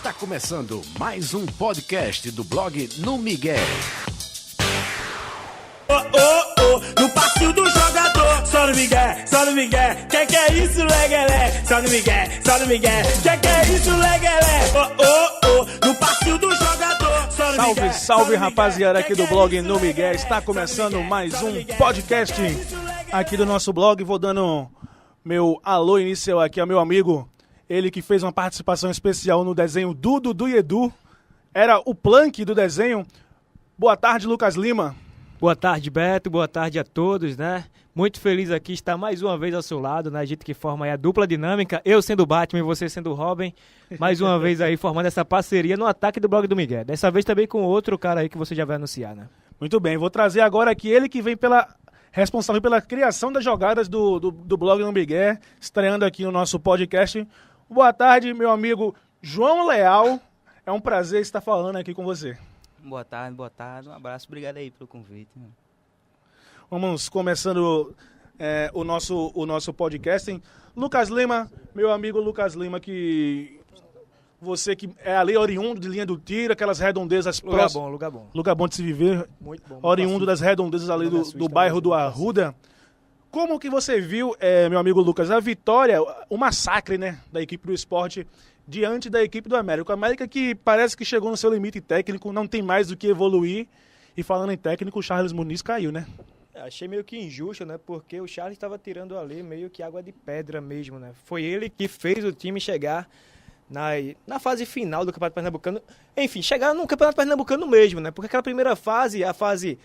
Está começando mais um podcast do blog No Miguel. No passinho do jogador, só no Miguel, só no Miguel. Que é isso, leguelé? Só no Miguel, só no Miguel. Que é isso, leguelé? No passinho do jogador, só no Miguel. Salve, salve, rapaziada aqui do blog No Miguel. Está começando mais um podcast aqui do nosso blog. Vou dando meu alô inicial aqui ao meu amigo, ele que fez uma participação especial no desenho do Dudu e Edu. Era o Plank do desenho. Boa tarde, Lucas Lima. Boa tarde, Beto. Boa tarde a todos, né? Muito feliz aqui estar mais uma vez ao seu lado, né? A gente que forma aí a dupla dinâmica, eu sendo o Batman e você sendo o Robin. Mais uma vez aí formando essa parceria no ataque do blog do Miguel. Dessa vez também com outro cara aí que você já vai anunciar, né? Muito bem, vou trazer agora aqui ele que vem responsável pela criação das jogadas do blog do Miguel, estreando aqui no nosso podcast. Boa tarde, meu amigo João Leal. É um prazer estar falando aqui com você. Boa tarde. Um abraço, obrigado aí pelo convite. Vamos começando o nosso podcast. Lucas Lima, meu amigo Lucas Lima, que você que é ali oriundo de Linha do Tiro, aquelas redondezas próximas. Lugar bom. Lugar bom de se viver. Muito bom. Oriundo das redondezas ali do bairro do Arruda. Como que você viu, meu amigo Lucas, a vitória, o massacre, né, da equipe do Sport diante da equipe do América? O América que parece que chegou no seu limite técnico, não tem mais do que evoluir. E falando em técnico, o Charles Muniz caiu, né? Achei meio que injusto, né? Porque o Charles estava tirando ali meio que água de pedra mesmo, né? Foi ele que fez o time chegar na fase final do Campeonato Pernambucano. Enfim, chegar no Campeonato Pernambucano mesmo, né? Porque aquela primeira fase, a fase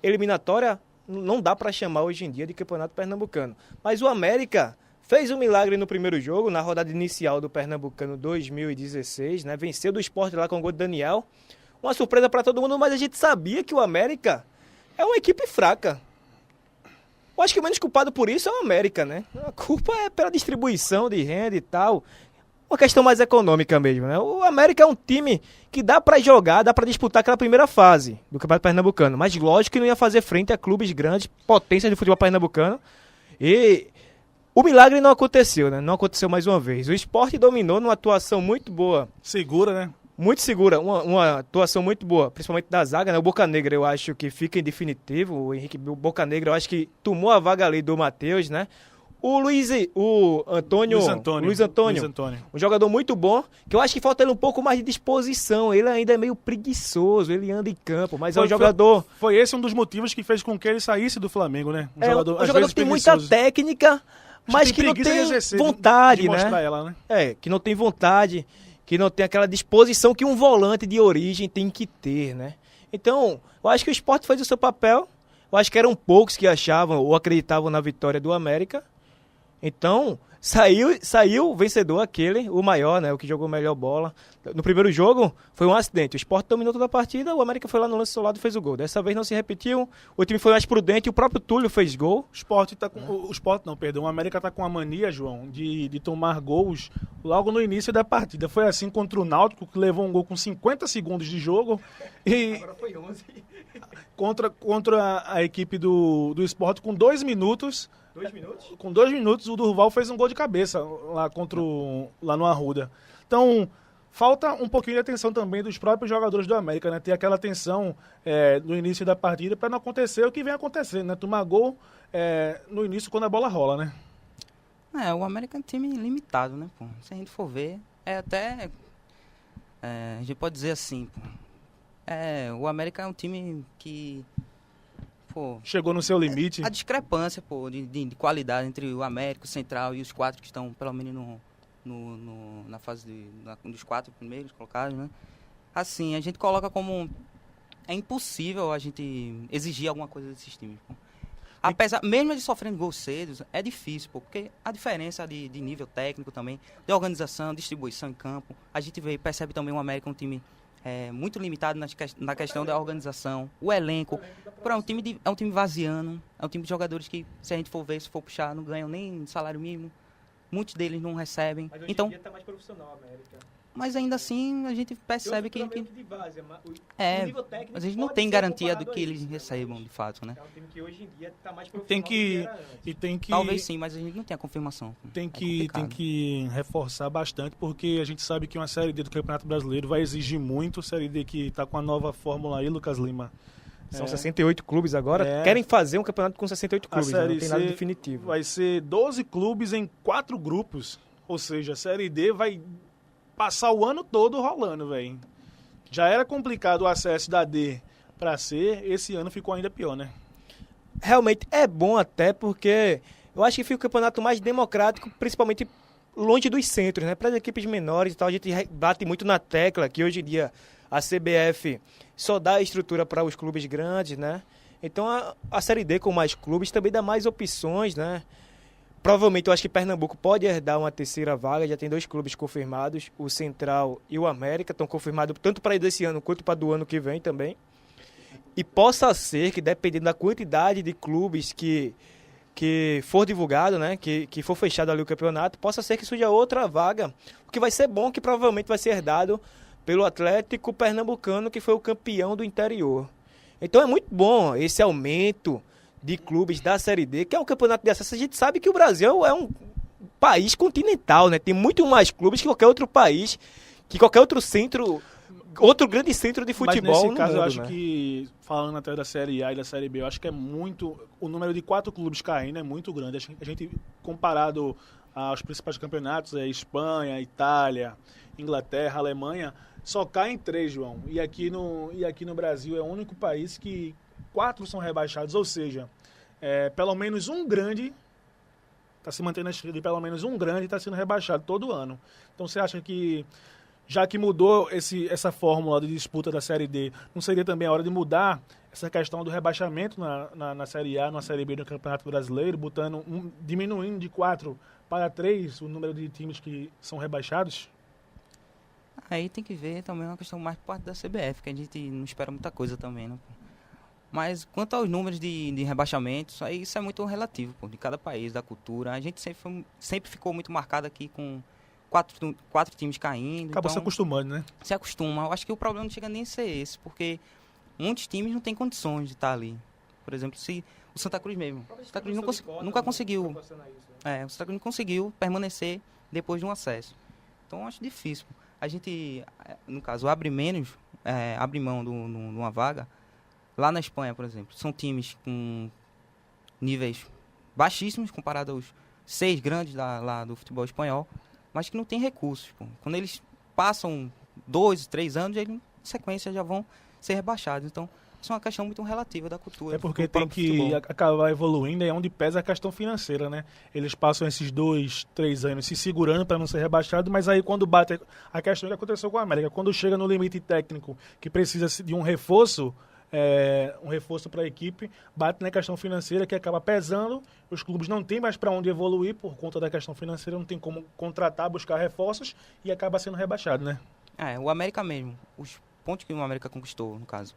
eliminatória, não dá para chamar hoje em dia de Campeonato Pernambucano. Mas o América fez um milagre no primeiro jogo, na rodada inicial do Pernambucano 2016, né? Venceu do Sport lá com o gol de Daniel. Uma surpresa para todo mundo, mas a gente sabia que o América é uma equipe fraca. Eu acho que o menos culpado por isso é o América, né? A culpa é pela distribuição de renda e tal. Uma questão mais econômica mesmo, né? O América é um time que dá pra jogar, dá pra disputar aquela primeira fase do Campeonato Pernambucano. Mas lógico que não ia fazer frente a clubes grandes, potências do futebol pernambucano. E o milagre não aconteceu, né? Não aconteceu mais uma vez. O Sport dominou numa atuação muito boa. Segura, né? Muito segura, uma atuação muito boa, principalmente da zaga, né? O Bocanegra eu acho que fica em definitivo, o Henrique Bocanegra eu acho que tomou a vaga ali do Matheus, né? Luiz Antônio, um jogador muito bom, que eu acho que falta ele um pouco mais de disposição, ele ainda é meio preguiçoso, ele anda em campo, mas é um jogador... Foi esse um dos motivos que fez com que ele saísse do Flamengo, né? Um jogador que tem muita técnica, mas que não tem vontade, de né? Mostrar ela, né? Que não tem vontade, que não tem aquela disposição que um volante de origem tem que ter, né? Então, eu acho que o Sport fez o seu papel, eu acho que eram poucos que achavam ou acreditavam na vitória do América. Então, saiu o vencedor aquele, o maior, né? O que jogou melhor bola. No primeiro jogo, foi um acidente. O Sport dominou toda a partida, o América foi lá no lance isolado e fez o gol. Dessa vez não se repetiu, o time foi mais prudente, o próprio Túlio fez gol. O América tá com a mania, João, de tomar gols logo no início da partida. Foi assim contra o Náutico, que levou um gol com 50 segundos de jogo. E agora foi 11. Contra a equipe do Sport com 2 minutos... 2 minutos? Com 2 minutos, o Durval fez um gol de cabeça lá no Arruda. Então, falta um pouquinho de atenção também dos próprios jogadores do América, né? Ter aquela atenção no início da partida para não acontecer o que vem acontecendo, né? Tomar gol no início quando a bola rola, né? O América é um time limitado, né, pô? Se a gente for ver, a gente pode dizer assim, pô. O América é um time que... Pô, chegou no seu limite. A discrepância, pô, de qualidade entre o América, o Central e os 4 que estão, pelo menos, na fase dos 4 primeiros colocados, né? Assim, a gente coloca como... É impossível a gente exigir alguma coisa desses times, pô. Apesar, mesmo de sofrendo gols cedo, é difícil, pô, porque a diferença de nível técnico também, de organização, distribuição em campo, a gente percebe também o América um time... muito limitado na questão da organização, o elenco. É um time vaziano, é um time de jogadores que, se a gente for ver, se for puxar, não ganham nem salário mínimo. muitos deles não recebem. Mas hoje Então, em dia tá mais profissional a América. mas ainda assim a gente percebe que De base, o nível técnico mas a gente não pode tem ser garantia comparado do a que eles isso, né? recebam de fato, né? É um time que hoje em dia tá mais profissional Tem do que, era antes. e tem que, Talvez sim, mas a gente não tem a confirmação. tem É que, tem complicado. que reforçar bastante, porque a gente sabe que uma Série D do Campeonato Brasileiro vai exigir muito. Série D que está com a nova fórmula aí, Lucas Lima. São 68 clubes agora. É. Querem fazer um campeonato com 68 A clubes, né? Série Não tem nada C definitivo. vai ser 12 clubes em 4 grupos. Ou seja, a Série D vai passar o ano todo rolando, velho. Já era complicado o acesso da D para C, esse ano ficou ainda pior, né? Realmente é bom até porque eu acho que fica o campeonato mais democrático, principalmente longe dos centros, né? Para as equipes menores e tal, a gente bate muito na tecla que hoje em dia a CBF só dá estrutura para os clubes grandes, né? Então a Série D com mais clubes também dá mais opções, né? Provavelmente eu acho que Pernambuco pode herdar uma terceira vaga, já tem 2 clubes confirmados, o Central e o América, estão confirmados tanto para desse ano quanto para do ano que vem também. E possa ser que, dependendo da quantidade de clubes que for divulgado, né, que for fechado ali o campeonato, possa ser que surja outra vaga, o que vai ser bom, que provavelmente vai ser herdado pelo Atlético Pernambucano, que foi o campeão do interior. Então é muito bom esse aumento de clubes da Série D, que é um campeonato de acesso. A gente sabe que o Brasil é um país continental, né? Tem muito mais clubes que qualquer outro país, que qualquer outro centro, outro grande centro de futebol. Mas nesse no caso mundo, eu acho né? que, falando até da Série A e da Série B, eu acho que é muito, o número de 4 clubes caindo é muito grande. A gente comparado aos principais campeonatos, Espanha, Itália, Inglaterra, Alemanha, só caem 3, João. E aqui no Brasil é o único país que 4 são rebaixados, ou seja, pelo menos um grande está se mantendo na estrela e pelo menos um grande está sendo rebaixado todo ano. Então você acha que, já que mudou essa fórmula de disputa da Série D, não seria também a hora de mudar essa questão do rebaixamento na Série A, na Série B do Campeonato Brasileiro, diminuindo de 4 para 3 o número de times que são rebaixados? Aí tem que ver também uma questão mais por parte da CBF, que a gente não espera muita coisa também, né? Mas quanto aos números de rebaixamentos, aí isso é muito relativo, pô, de cada país, da cultura. A gente sempre ficou muito marcado aqui com quatro times caindo. Acaba então, se acostumando, né? se acostuma. Eu acho que o problema não chega nem a ser esse, porque muitos times não têm condições de estar ali. Por exemplo, se o Santa Cruz mesmo. O Santa Cruz nunca conseguiu. O Santa Cruz não conseguiu permanecer depois de um acesso. Então eu acho difícil. A gente, no caso, abre mão de uma vaga. Lá na Espanha, por exemplo, são times com níveis baixíssimos comparado aos 6 grandes lá do futebol espanhol, mas que não tem recursos. Pô. Quando eles passam 2, 3 anos, eles, em sequência, já vão ser rebaixados. Então, isso é uma questão muito relativa da cultura. É porque do tem próprio que futebol. acabar evoluindo, é onde pesa a questão financeira, né? Eles passam esses 2, 3 anos se segurando para não ser rebaixado, mas aí quando bate a questão que aconteceu com a América, quando chega no limite técnico que precisa de um reforço para a equipe, bate na questão financeira que acaba pesando, os clubes não têm mais para onde evoluir por conta da questão financeira, não tem como contratar, buscar reforços e acaba sendo rebaixado, né? O América mesmo, os pontos que o América conquistou, no caso,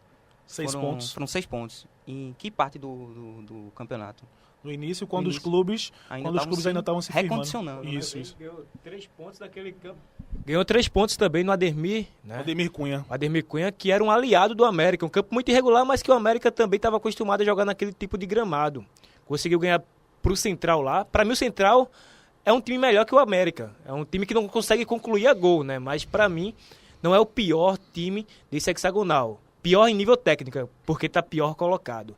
6 pontos. Foram 6 pontos. Em que parte do campeonato? No início, quando No os início. clubes Ainda ainda estavam se firmando. recondicionando, né? Isso. Ganhou 3 pontos daquele campo. Ganhou 3 pontos também no Ademir, né? Ademir Cunha. Ademir Cunha, que era um aliado do América, um campo muito irregular, mas que o América também estava acostumado a jogar naquele tipo de gramado. Conseguiu ganhar pro Central lá. Para mim o Central é um time melhor que o América. É um time que não consegue concluir a gol, né? Mas para mim não é o pior time desse hexagonal. Pior em nível técnico, porque tá pior colocado.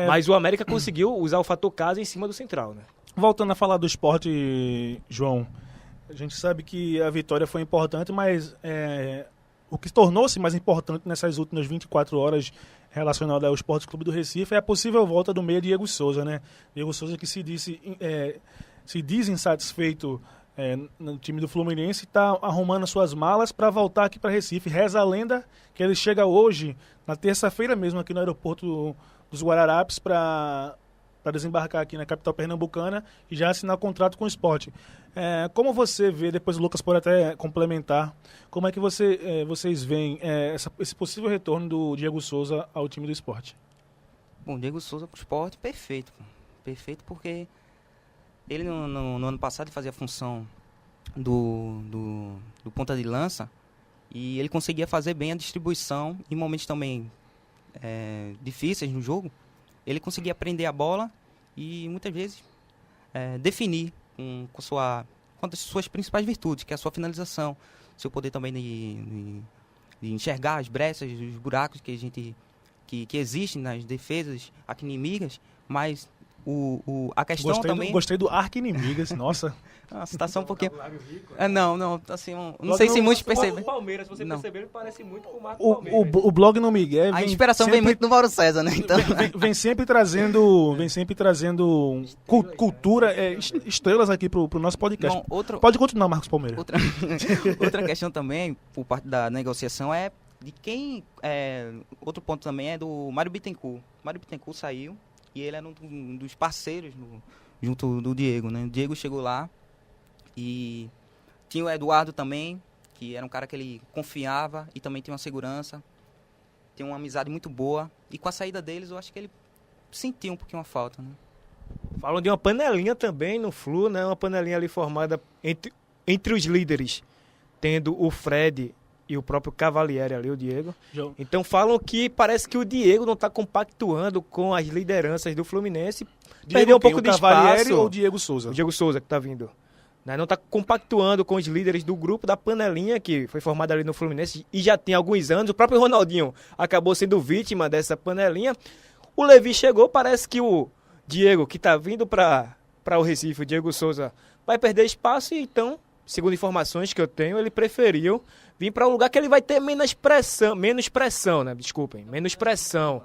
Mas o América conseguiu usar o fator casa em cima do Central, né? Voltando a falar do esporte, João, a gente sabe que a vitória foi importante, mas o que tornou-se mais importante nessas últimas 24 horas relacionado ao Esporte Clube do Recife é a possível volta do meia Diego Souza, né? Diego Souza que se diz insatisfeito no time do Fluminense, está arrumando suas malas para voltar aqui para Recife. Reza a lenda que ele chega hoje, na terça-feira mesmo, aqui no aeroporto dos Guararapes, para desembarcar aqui na capital pernambucana e já assinar contrato com o Sport. Como você vê, depois o Lucas pode até complementar, como é que vocês veem esse possível retorno do Diego Souza ao time do Sport? Bom, Diego Souza pro Sport, perfeito. Pô. Perfeito porque Ele no ano passado fazia a função do ponta de lança e ele conseguia fazer bem a distribuição em momentos também difíceis no jogo. Ele conseguia prender a bola e muitas vezes definir com as suas principais virtudes, que é a sua finalização, seu poder também de enxergar as brechas, os buracos que existem nas defesas inimigas, mas a questão também... Gostei do arqui-inimigas, nossa. A citação um pouquinho... Não, assim, não sei se muitos percebem. O Palmeiras, se você perceber, ele parece muito com o Marco Palmeiras. O blog no Miguel... A inspiração vem muito do Mauro César, né? Então... Vem sempre trazendo cultura, estrelas aqui pro nosso podcast. Bom, Pode continuar, Marcos Palmeiras. Outra questão também, por parte da negociação, é de quem... outro ponto também é do Mário Bittencourt. Mário Bittencourt saiu e ele era um dos parceiros junto do Diego, né? O Diego chegou lá e tinha o Eduardo também, que era um cara que ele confiava e também tinha uma segurança, tinha uma amizade muito boa. E com a saída deles, eu acho que ele sentiu um pouquinho a falta, né? Falam de uma panelinha também no Flu, né? Uma panelinha ali formada entre os líderes, tendo o Fred e o próprio Cavalieri ali, o Diego. Então falam que parece que o Diego não está compactuando com as lideranças do Fluminense. Perdeu um pouco de espaço. Ou o Diego Souza? O Diego Souza que está vindo. Não está compactuando com os líderes do grupo da panelinha que foi formada ali no Fluminense e já tem alguns anos. O próprio Ronaldinho acabou sendo vítima dessa panelinha. O Levi chegou, parece que o Diego, que está vindo para o Recife, o Diego Souza, vai perder espaço e então, segundo informações que eu tenho, ele preferiu vir para um lugar que ele vai ter menos pressão, né? Desculpem, menos pressão.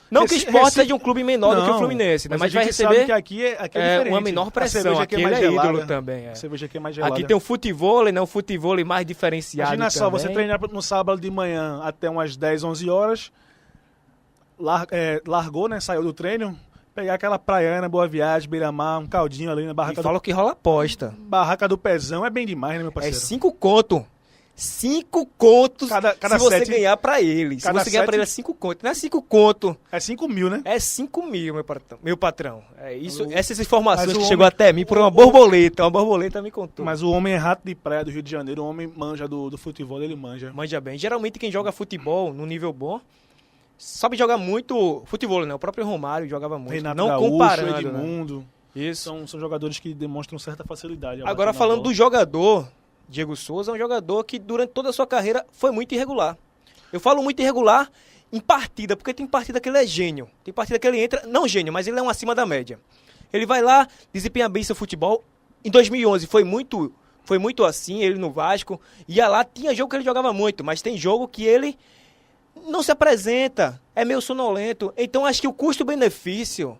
Não que o Sport seja um clube menor do que o Fluminense, né? Mas vai receber que aqui é diferente. Uma menor pressão. Aqui ele é ídolo também. A cerveja aqui é mais gelada. Aqui tem o futevôlei, né? Um futevôlei mais diferenciado. Imagina só, você treinar no sábado de manhã até umas 10, 11 horas, largou, né? Saiu do treino, pegar aquela praiana, Boa Viagem, Beira-Mar, um caldinho ali na barraca. E falam que rola aposta. Barraca do Pezão é bem demais, né, meu parceiro? 5 conto. 5 contos cada se você sete, ganhar pra ele. Se você ganhar pra ele é 5 conto. Não é 5 conto. É 5 mil, né? É 5 mil, meu patrão. É isso, essas informações que chegou chegou até mim por uma borboleta. Uma borboleta me contou. Mas o homem é rato de praia do Rio de Janeiro. O homem manja do futebol, ele manja. Manja bem. Geralmente quem joga futebol no nível bom sabe jogar muito futebol, né? O próprio Romário jogava muito. Renato não Gaúcho, comparando, Edmundo. Né? Isso. São jogadores que demonstram certa facilidade. Agora falando do jogador... Diego Souza é um jogador que durante toda a sua carreira foi muito irregular. Eu falo muito irregular em partida, porque tem partida que ele é gênio. Tem partida que ele entra, não gênio, mas ele é um acima da média. Ele vai lá, desempenha bem seu futebol. Em 2011 foi muito assim, ele no Vasco. Ia lá, tinha jogo que ele jogava muito, mas tem jogo que ele não se apresenta, é meio sonolento. Então acho que o custo-benefício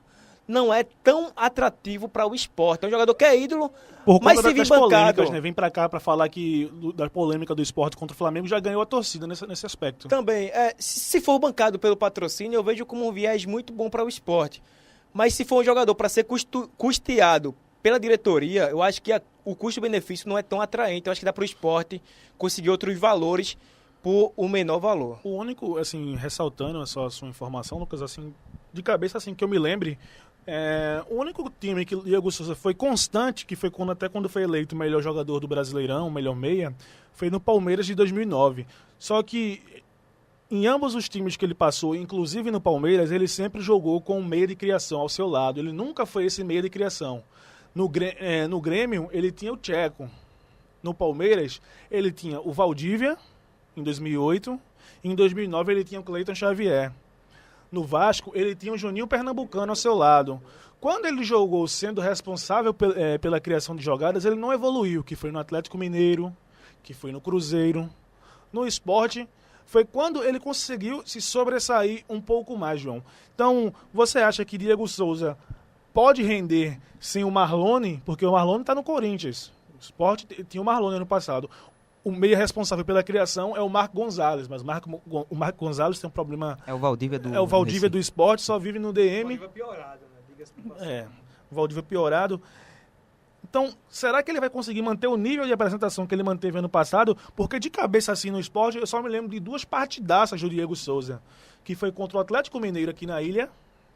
não é tão atrativo para o esporte. É um jogador que é ídolo, mas se vir bancado... Né? Vem para cá para falar da polêmica do esporte contra o Flamengo, já ganhou a torcida nesse aspecto. Também, se for bancado pelo patrocínio, eu vejo como um viés muito bom para o esporte. Mas se for um jogador para ser custeado pela diretoria, eu acho que o custo-benefício não é tão atraente. Eu acho que dá para o esporte conseguir outros valores por um menor valor. O único, assim, ressaltando essa sua informação, Lucas, assim, de cabeça, assim, que eu me lembre, o único time que o Diego Souza foi constante, que foi quando foi eleito o melhor jogador do Brasileirão, o melhor meia, foi no Palmeiras de 2009. Só que em ambos os times que ele passou, inclusive no Palmeiras, ele sempre jogou com um meia de criação ao seu lado. Ele nunca foi esse meia de criação. No Grêmio, ele tinha o Tcheco. No Palmeiras, ele tinha o Valdívia, em 2008. E em 2009, ele tinha o Cleiton Xavier. No Vasco, ele tinha o Juninho Pernambucano ao seu lado. Quando ele jogou sendo responsável pela criação de jogadas, ele não evoluiu, que foi no Atlético Mineiro, que foi no Cruzeiro. No Sport, foi quando ele conseguiu se sobressair um pouco mais, João. Então, você acha que Diego Souza pode render sem o Marlone? Porque o Marlone está no Corinthians. O Sport tinha o Marlone ano passado. O meio responsável pela criação é o Marco Gonzalez, mas o Marco Gonzalez tem um problema... É o Valdívia do Sport, só vive no DM. O Valdívia piorado, né? Diga-se por passagem. O Valdívia piorado. Então, será que ele vai conseguir manter o nível de apresentação que ele manteve ano passado? Porque de cabeça assim no Sport, eu só me lembro de 2 partidaças do Diego Souza, que foi contra o Atlético Mineiro aqui na ilha,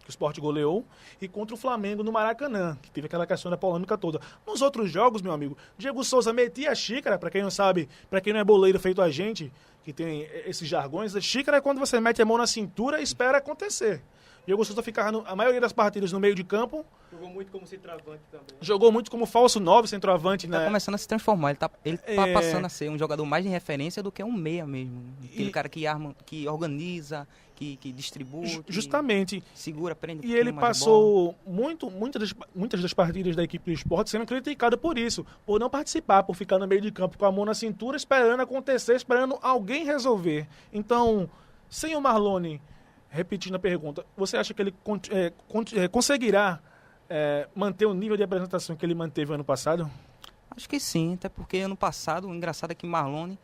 que o Sport goleou, e contra o Flamengo no Maracanã, que teve aquela questão da polêmica toda. Nos outros jogos, meu amigo, Diego Souza metia a xícara, pra quem não sabe, pra quem não é boleiro feito a gente, que tem esses jargões, a xícara é quando você mete a mão na cintura e espera acontecer. Diego Souza ficava, a maioria das partidas, no meio de campo. Jogou muito como centroavante também. Jogou muito como falso 9, centroavante, né? Tá começando a se transformar, ele tá passando a ser um jogador mais de referência do que um meia mesmo. Aquele cara que arma, que organiza, que distribui, justamente. Que segura, prende. E ele passou muitas das partidas da equipe do Sport sendo criticado por isso, por não participar, por ficar no meio de campo com a mão na cintura, esperando acontecer, esperando alguém resolver. Então, sem o Marlone, repetindo a pergunta, você acha que ele conseguirá manter o nível de apresentação que ele manteve ano passado? Acho que sim, até porque ano passado, o engraçado é que Marlone,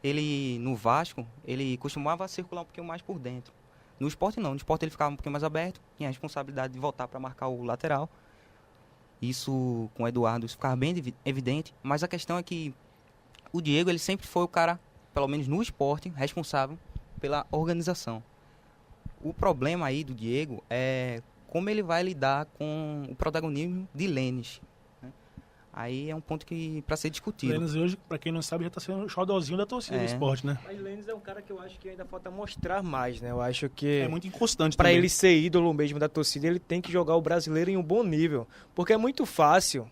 ele no Vasco, ele costumava circular um pouquinho mais por dentro. No Sport não, no Sport ele ficava um pouquinho mais aberto, tinha a responsabilidade de voltar para marcar o lateral. Isso com o Eduardo, isso ficava bem evidente, mas a questão é que o Diego, ele sempre foi o cara, pelo menos no Sport, responsável pela organização. O problema aí do Diego é como ele vai lidar com o protagonismo de Lênis. Né? Aí é um ponto que para ser discutido. Lênis hoje, para quem não sabe, já está sendo o xodózinho da torcida do Sport, né? Mas Lênis é um cara que eu acho que ainda falta mostrar mais, né? Eu acho que é muito inconstante para também. ele ser ídolo mesmo da torcida, ele tem que jogar o brasileiro em um bom nível. Porque é muito fácil,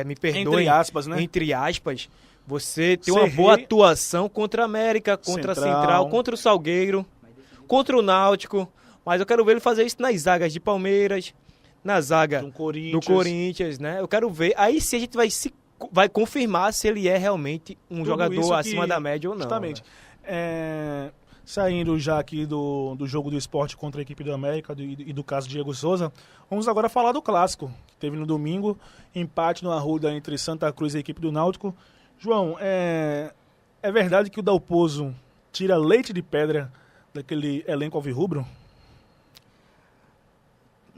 me perdoem, entre aspas, né? Entre aspas, você ter uma boa atuação contra a América, contra a Central, contra o Salgueiro, contra o Náutico, mas eu quero ver ele fazer isso nas zagas de Palmeiras, na zaga do Corinthians, né? Eu quero ver, aí sim a gente vai confirmar se ele é realmente um jogador acima da média ou não. Justamente. Né? Saindo já aqui do jogo do Sport contra a equipe do América e do caso Diego Souza, vamos agora falar do clássico, que teve no domingo, empate no Arruda entre Santa Cruz e a equipe do Náutico. João, é verdade que o Dalpozo tira leite de pedra daquele elenco alvirrubro?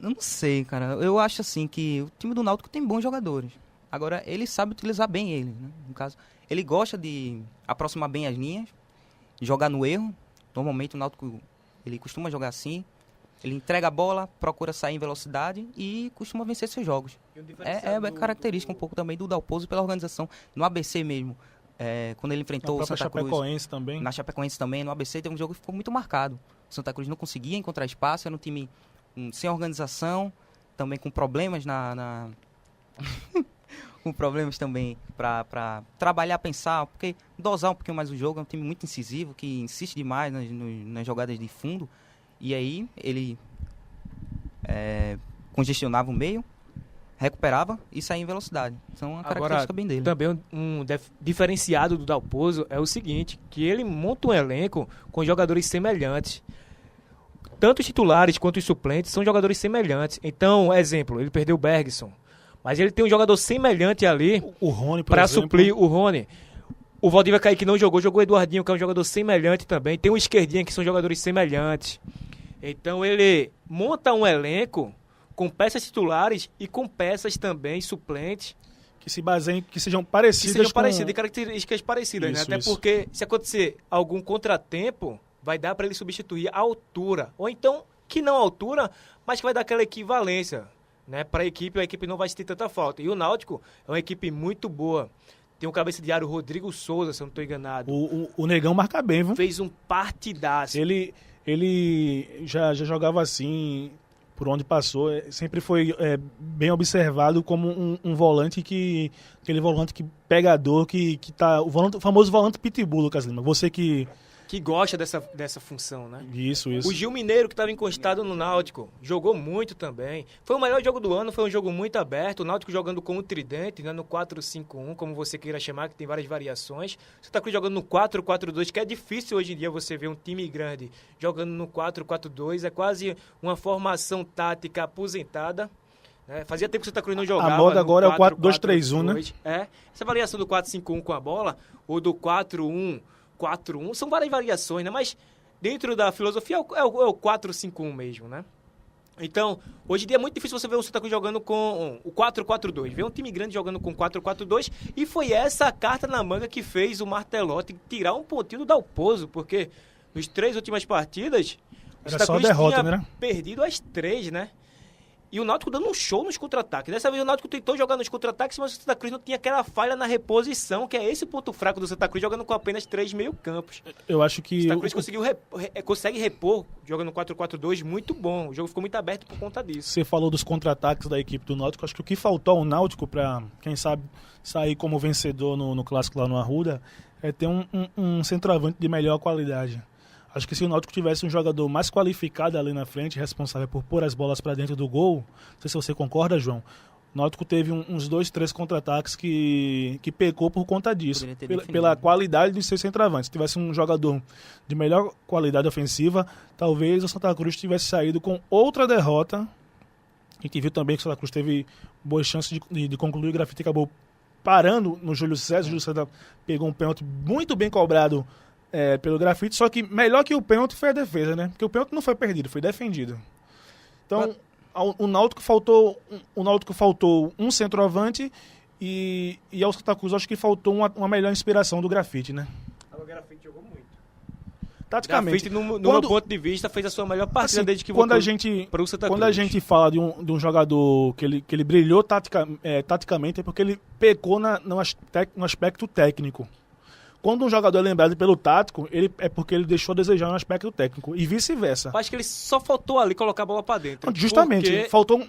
Eu não sei, cara. Eu acho assim que o time do Náutico tem bons jogadores. Agora, ele sabe utilizar bem ele, né? No caso, ele gosta de aproximar bem as linhas, jogar no erro. Normalmente o Náutico, ele costuma jogar assim. Ele entrega a bola, procura sair em velocidade e costuma vencer seus jogos. É característica um pouco também do Dalpozo pela organização. No ABC mesmo, quando ele enfrentou o Santa Cruz. Na Chapecoense também, no ABC teve um jogo que ficou muito marcado. O Santa Cruz não conseguia encontrar espaço, era um time sem organização, também com problemas com problemas também para trabalhar, pensar, porque dosar um pouquinho mais o jogo. É um time muito incisivo, que insiste demais nas jogadas de fundo. E aí ele congestionava o meio, recuperava e saía em velocidade. Então, uma característica bem dele. Também um diferenciado do Dalpozo é o seguinte, que ele monta um elenco com jogadores semelhantes. Tanto os titulares quanto os suplentes são jogadores semelhantes. Então, exemplo, ele perdeu o Bergson, mas ele tem um jogador semelhante ali o Rony, para suprir o Rony. O Valdívia Kaique não jogou o Eduardinho, que é um jogador semelhante também. Tem o Esquerdinha, que são jogadores semelhantes. Então ele monta um elenco com peças titulares e com peças também suplentes. Que se baseiem, que sejam parecidas. Que sejam parecidas, de características parecidas, né? Até porque se acontecer algum contratempo, vai dar para ele substituir a altura. Ou então, que não a altura, mas que vai dar aquela equivalência, né? Para a equipe não vai sentir tanta falta. E o Náutico é uma equipe muito boa. Tem um cabeça de área, o Rodrigo Souza, se eu não estou enganado. O Negão marca bem, viu? Fez um partidaço. Ele já jogava assim, por onde passou. Sempre foi bem observado como um volante aquele volante pegador, que tá... O famoso volante pitbull, Lucas Lima. Você que gosta dessa função, né? Isso. O Gil Mineiro, que estava encostado no Náutico, jogou muito também. Foi o melhor jogo do ano, foi um jogo muito aberto. O Náutico jogando com o tridente, né, no 4-5-1, como você queira chamar, que tem várias variações. Você está jogando no 4-4-2, que é difícil hoje em dia você ver um time grande jogando no 4-4-2. É quase uma formação tática aposentada. Fazia tempo que o Santa Cruz não jogava. A moda agora é o 4-2-3-1, né? Essa variação do 4-5-1 com a bola, ou do 4-1... 4-1, são várias variações, né? Mas dentro da filosofia é o 4-5-1 mesmo, né? Então, hoje em dia é muito difícil você ver o Santa Cruz jogando com o 4-4-2. Ver um time grande jogando com 4-4-2. E foi essa a carta na manga que fez o Martelotti tirar um pontinho do Dalpozo, porque nos 3 últimas partidas, Era só derrota, tinha né? perdido as 3, né? E o Náutico dando um show nos contra-ataques. Dessa vez o Náutico tentou jogar nos contra-ataques, mas o Santa Cruz não tinha aquela falha na reposição, que é esse ponto fraco do Santa Cruz, jogando com apenas 3 meio-campos. Eu acho que... O Santa Cruz consegue repor, jogando 4-4-2, muito bom. O jogo ficou muito aberto por conta disso. Você falou dos contra-ataques da equipe do Náutico. Acho que o que faltou ao Náutico para, quem sabe, sair como vencedor no clássico lá no Arruda é ter um centroavante de melhor qualidade. Acho que se o Náutico tivesse um jogador mais qualificado ali na frente, responsável por pôr as bolas para dentro do gol, não sei se você concorda, João, o Náutico teve uns 2, 3 contra-ataques que pecou por conta disso, pela qualidade dos seus centroavantes. Se tivesse um jogador de melhor qualidade ofensiva, talvez o Santa Cruz tivesse saído com outra derrota. A gente viu também que o Santa Cruz teve boas chances de concluir. O Grafite acabou parando no Júlio César. O Júlio César pegou um pênalti muito bem cobrado pelo Grafite, só que melhor que o pênalti foi a defesa, né? Porque o pênalti não foi perdido, foi defendido. Então, o Náutico faltou um centroavante e ao Santa Cruz acho que faltou uma melhor inspiração do Grafite, né? O Grafite jogou muito. Taticamente. Grafite, no meu ponto de vista, fez a sua melhor partida desde que quando voltou a Santa Quando Cruz. a gente fala de um jogador que ele brilhou taticamente, é porque ele pecou no aspecto técnico. Quando um jogador é lembrado pelo tático, é porque ele deixou a desejar no aspecto técnico. E vice-versa. Acho que ele só faltou ali colocar a bola pra dentro. Justamente, faltou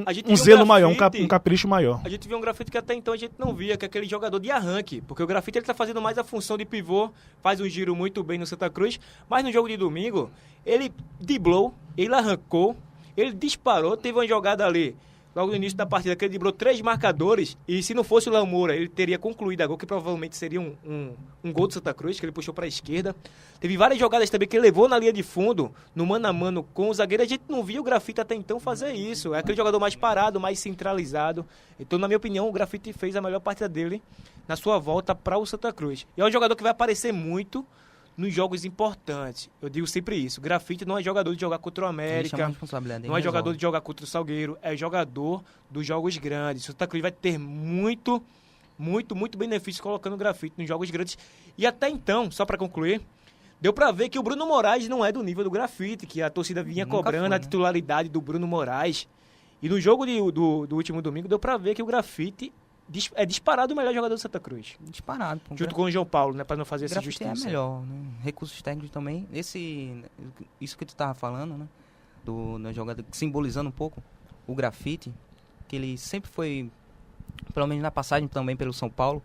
a gente um viu zelo um maior, Grafite, um capricho maior. A gente viu um Grafite que até então a gente não via, que é aquele jogador de arranque. Porque o Grafite ele tá fazendo mais a função de pivô, faz um giro muito bem no Santa Cruz. Mas no jogo de domingo, ele driblou, ele arrancou, ele disparou, teve uma jogada ali. Logo no início da partida, que ele driblou 3 marcadores, e se não fosse o Léo Moura, ele teria concluído a gol, que provavelmente seria um gol do Santa Cruz, que ele puxou para a esquerda. Teve várias jogadas também que ele levou na linha de fundo, no mano a mano com o zagueiro. A gente não via o Grafite até então fazer isso. É aquele jogador mais parado, mais centralizado. Então, na minha opinião, o Grafite fez a melhor partida dele na sua volta para o Santa Cruz. E é um jogador que vai aparecer muito nos jogos importantes. Eu digo sempre isso. O Grafite não é jogador de jogar contra o América, não é jogador de jogar contra o Salgueiro, é jogador dos jogos grandes. O Santa Cruz vai ter muito benefício colocando o Grafite nos jogos grandes. E até então, só para concluir, deu para ver que o Bruno Moraes não é do nível do Grafite, que a torcida vinha cobrando a titularidade do Bruno Moraes. E no jogo do último domingo, deu para ver que o Grafite é disparado o melhor jogador do Santa Cruz. Disparado. Junto com o João Paulo, né? Para não fazer essa Grafite justiça. É melhor, né? Recursos técnicos também. Isso que tu tava falando, né? Da jogada, simbolizando um pouco o Grafite, que ele sempre foi, pelo menos na passagem também pelo São Paulo,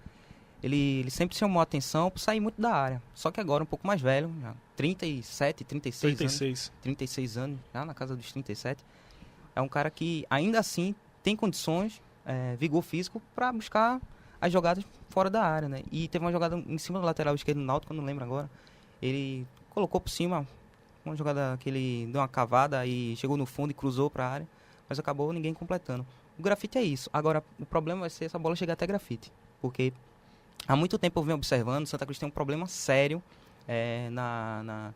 ele sempre chamou a atenção por sair muito da área. Só que agora um pouco mais velho, já 36 anos, já na casa dos 37. É um cara que ainda assim tem condições, vigor físico para buscar as jogadas fora da área, né? E teve uma jogada em cima do lateral esquerdo do Náutico, eu não lembro agora. Ele colocou por cima uma jogada que ele deu uma cavada e chegou no fundo e cruzou para a área, mas acabou ninguém completando. O Grafite é isso. Agora, o problema vai ser essa bola chegar até Grafite, porque há muito tempo eu venho observando, o Santa Cruz tem um problema sério na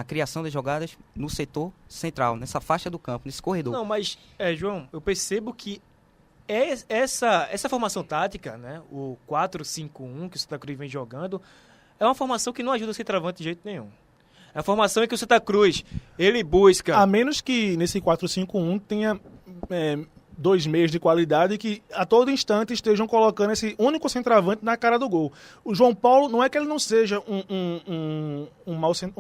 criação das jogadas no setor central, nessa faixa do campo, nesse corredor. Não, mas, João, eu percebo que essa formação tática, né, o 4-5-1 que o Santa Cruz vem jogando, é uma formação que não ajuda o centroavante de jeito nenhum. É a formação em que o Santa Cruz, ele busca... A menos que nesse 4-5-1 tenha 2 meios de qualidade que a todo instante estejam colocando esse único centroavante na cara do gol. O João Paulo, não é que ele não seja um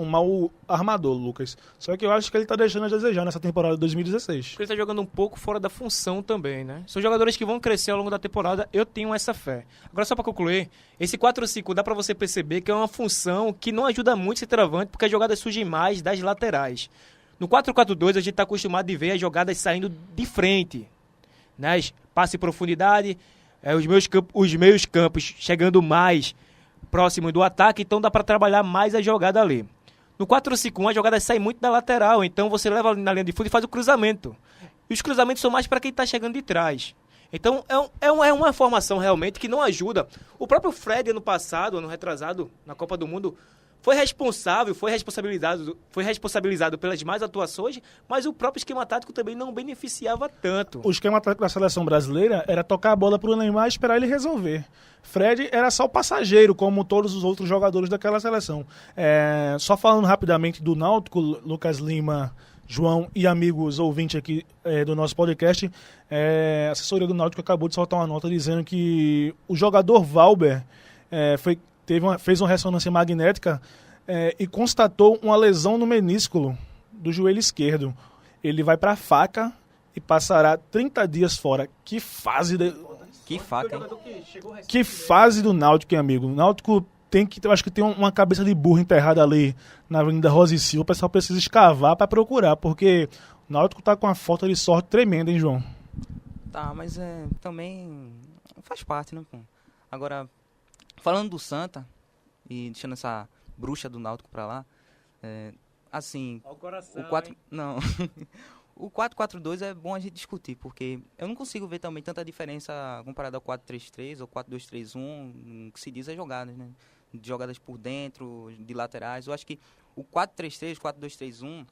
mau armador, Lucas. Só que eu acho que ele está deixando a desejar nessa temporada de 2016. Ele está jogando um pouco fora da função também, né? São jogadores que vão crescer ao longo da temporada, eu tenho essa fé. Agora, só para concluir, esse 4-5 dá para você perceber que é uma função que não ajuda muito o centroavante, porque as jogadas surgem mais das laterais. No 4-4-2, a gente está acostumado a ver as jogadas saindo de frente, né? Passe em profundidade, os meios campos chegando mais próximo do ataque, então dá para trabalhar mais a jogada ali. No 4-5-1 a jogada sai muito da lateral, então você leva na linha de fundo e faz o cruzamento. E os cruzamentos são mais para quem está chegando de trás. Então é uma formação realmente que não ajuda. O próprio Fred ano passado, ano retrasado, na Copa do Mundo, foi responsabilizado pelas más atuações, mas o próprio esquema tático também não beneficiava tanto. O esquema tático da seleção brasileira era tocar a bola pro Neymar e esperar ele resolver. Fred era só o passageiro, como todos os outros jogadores daquela seleção. Só falando rapidamente do Náutico, Lucas Lima, João e amigos ouvintes aqui do nosso podcast, a assessoria do Náutico acabou de soltar uma nota dizendo que o jogador Valber fez uma ressonância magnética e constatou uma lesão no menisco do joelho esquerdo. Ele vai para a faca e passará 30 dias fora. Que fase Que fase do Náutico, hein, amigo? O Náutico acho que tem uma cabeça de burro enterrada ali na Avenida Rosa e Silva. O pessoal precisa escavar para procurar, porque o Náutico tá com uma falta de sorte tremenda, hein, João? Tá, mas também faz parte, né, pô? Agora, falando do Santa, e deixando essa bruxa do Náutico pra lá, assim, Ao coração, não, o 4-4-2 é bom a gente discutir, porque eu não consigo ver também tanta diferença comparado ao 4-3-3 ou 4-2-3-1, que se diz as jogadas, né? De jogadas por dentro, de laterais. Eu acho que o 4-3-3, 4-2-3-1,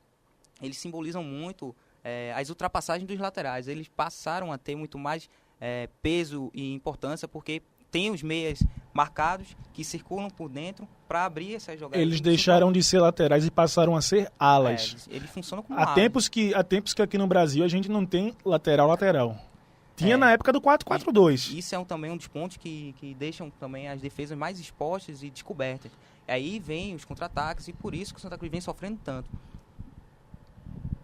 eles simbolizam muito as ultrapassagens dos laterais. Eles passaram a ter muito mais peso e importância, porque tem os meias marcados que circulam por dentro para abrir essas jogadas. Eles deixaram de ser laterais e passaram a ser alas. Eles funcionam como Há alas. tempos que aqui no Brasil a gente não tem lateral. Tinha na época do 4-4-2. Isso é também um dos pontos que deixam também as defesas mais expostas e descobertas. Aí vem os contra-ataques e por isso que o Santa Cruz vem sofrendo tanto.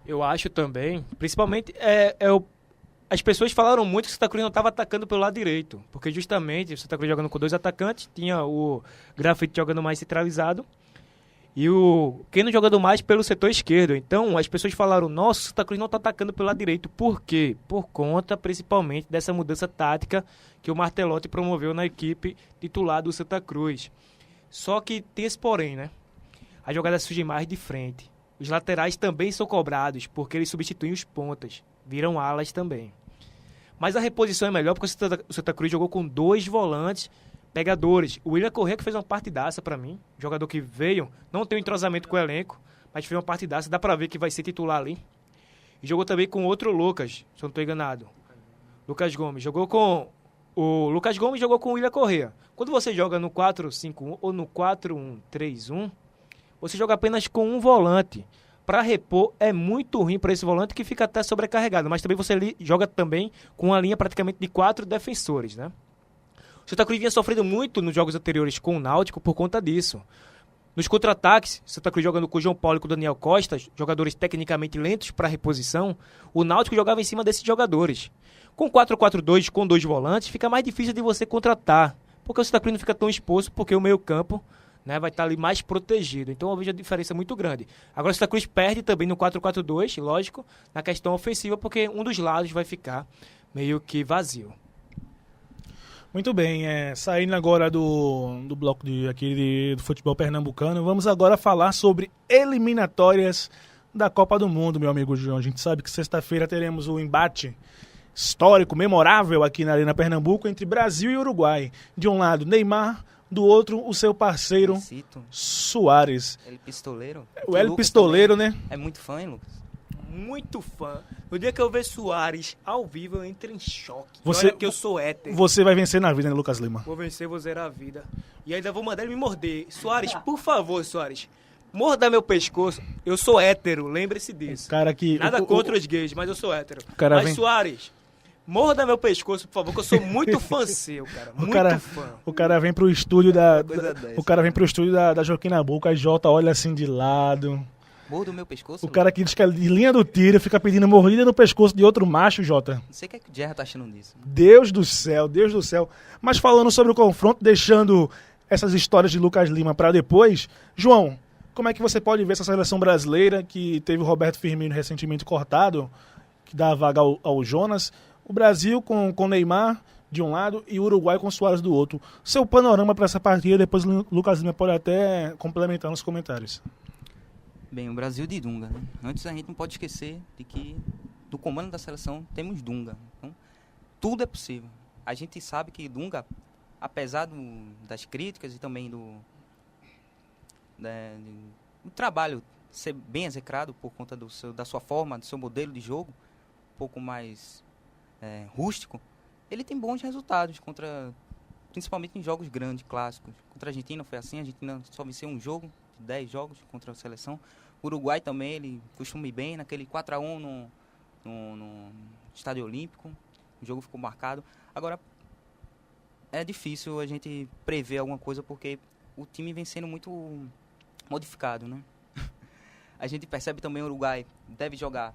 Eu acho também, principalmente, as pessoas falaram muito que o Santa Cruz não estava atacando pelo lado direito, porque justamente o Santa Cruz jogando com 2 atacantes, tinha o Grafite jogando mais centralizado e o Keno jogando mais pelo setor esquerdo. Então as pessoas falaram, nossa, o Santa Cruz não está atacando pelo lado direito. Por quê? Por conta principalmente dessa mudança tática que o Martelotti promoveu na equipe titular do Santa Cruz. Só que tem esse porém, né? A jogada surge mais de frente. Os laterais também são cobrados, porque eles substituem os pontas. Viram alas também. Mas a reposição é melhor, porque o Santa Cruz jogou com 2 volantes pegadores. O William Corrêa, que fez uma partidaça pra mim. Jogador que veio, não tem um entrosamento com o elenco, mas fez uma partidaça. Dá pra ver que vai ser titular ali. E jogou também com outro Lucas, se eu não estou enganado. Lucas Gomes. O Lucas Gomes jogou com o William Corrêa. Quando você joga no 4-5-1 ou no 4-1-3-1, você joga apenas com um volante. Para repor é muito ruim para esse volante que fica até sobrecarregado. Mas também você joga também com uma linha praticamente de 4 defensores, né? O Santa Cruz vinha sofrendo muito nos jogos anteriores com o Náutico por conta disso. Nos contra-ataques, o Santa Cruz jogando com o João Paulo e com o Daniel Costa, jogadores tecnicamente lentos para reposição, o Náutico jogava em cima desses jogadores. Com 4-4-2, com 2 volantes, fica mais difícil de você contratar, porque o Santa Cruz não fica tão exposto, porque o meio-campo, né, vai estar ali mais protegido. Então eu vejo a diferença muito grande. Agora o Santa Cruz perde também no 4-4-2, lógico, na questão ofensiva, porque um dos lados vai ficar meio que vazio. Muito bem, saindo agora do bloco do futebol pernambucano, vamos agora falar sobre eliminatórias da Copa do Mundo, meu amigo João. A gente sabe que sexta-feira teremos o embate histórico, memorável aqui na Arena Pernambuco entre Brasil e Uruguai. De um lado, Neymar, do outro, o seu parceiro Soares. El Pistoleiro. O El Pistoleiro, né? É muito fã, hein, Lucas? Muito fã. No dia que eu ver Soares ao vivo, eu entro em choque. Você, olha que eu sou hétero. Você vai vencer na vida, né, Lucas Lima? Vou vencer, vou zerar a vida. E ainda vou mandar ele me morder. Soares, por favor, Soares. Morda meu pescoço. Eu sou hétero, lembre-se disso. Cara que, Nada contra os gays, mas eu sou hétero. Mas, Soares, morda meu pescoço, por favor, que eu sou muito fã seu, cara. Muito fã. O cara vem pro estúdio da Joaquim Nabuco, a Jota olha assim de lado. Morda o meu pescoço? O cara que diz que é de linha do tiro fica pedindo mordida no pescoço de outro macho, Jota. Não sei o que é que o Gerra tá achando disso. Deus do céu, Deus do céu. Mas falando sobre o confronto, deixando essas histórias de Lucas Lima para depois, João, como é que você pode ver essa seleção brasileira que teve o Roberto Firmino recentemente cortado, que dá a vaga ao Jonas, o Brasil com Neymar de um lado e o Uruguai com Soares do outro. Seu panorama para essa partida, depois o Lucas Lima pode até complementar nos comentários. Bem, o Brasil de Dunga, né? Antes a gente não pode esquecer de que do comando da seleção temos Dunga. Então, tudo é possível. A gente sabe que Dunga, apesar das críticas e também o trabalho ser bem execrado por conta da sua forma, do seu modelo de jogo, um pouco mais rústico, ele tem bons resultados principalmente em jogos grandes, clássicos. Contra a Argentina foi assim, a Argentina só venceu um jogo, 10 jogos contra a seleção. O Uruguai também, ele costuma ir bem, naquele 4-1 no Estádio Olímpico, o jogo ficou marcado. Agora, é difícil a gente prever alguma coisa, porque o time vem sendo muito modificado, né? A gente percebe também o Uruguai deve jogar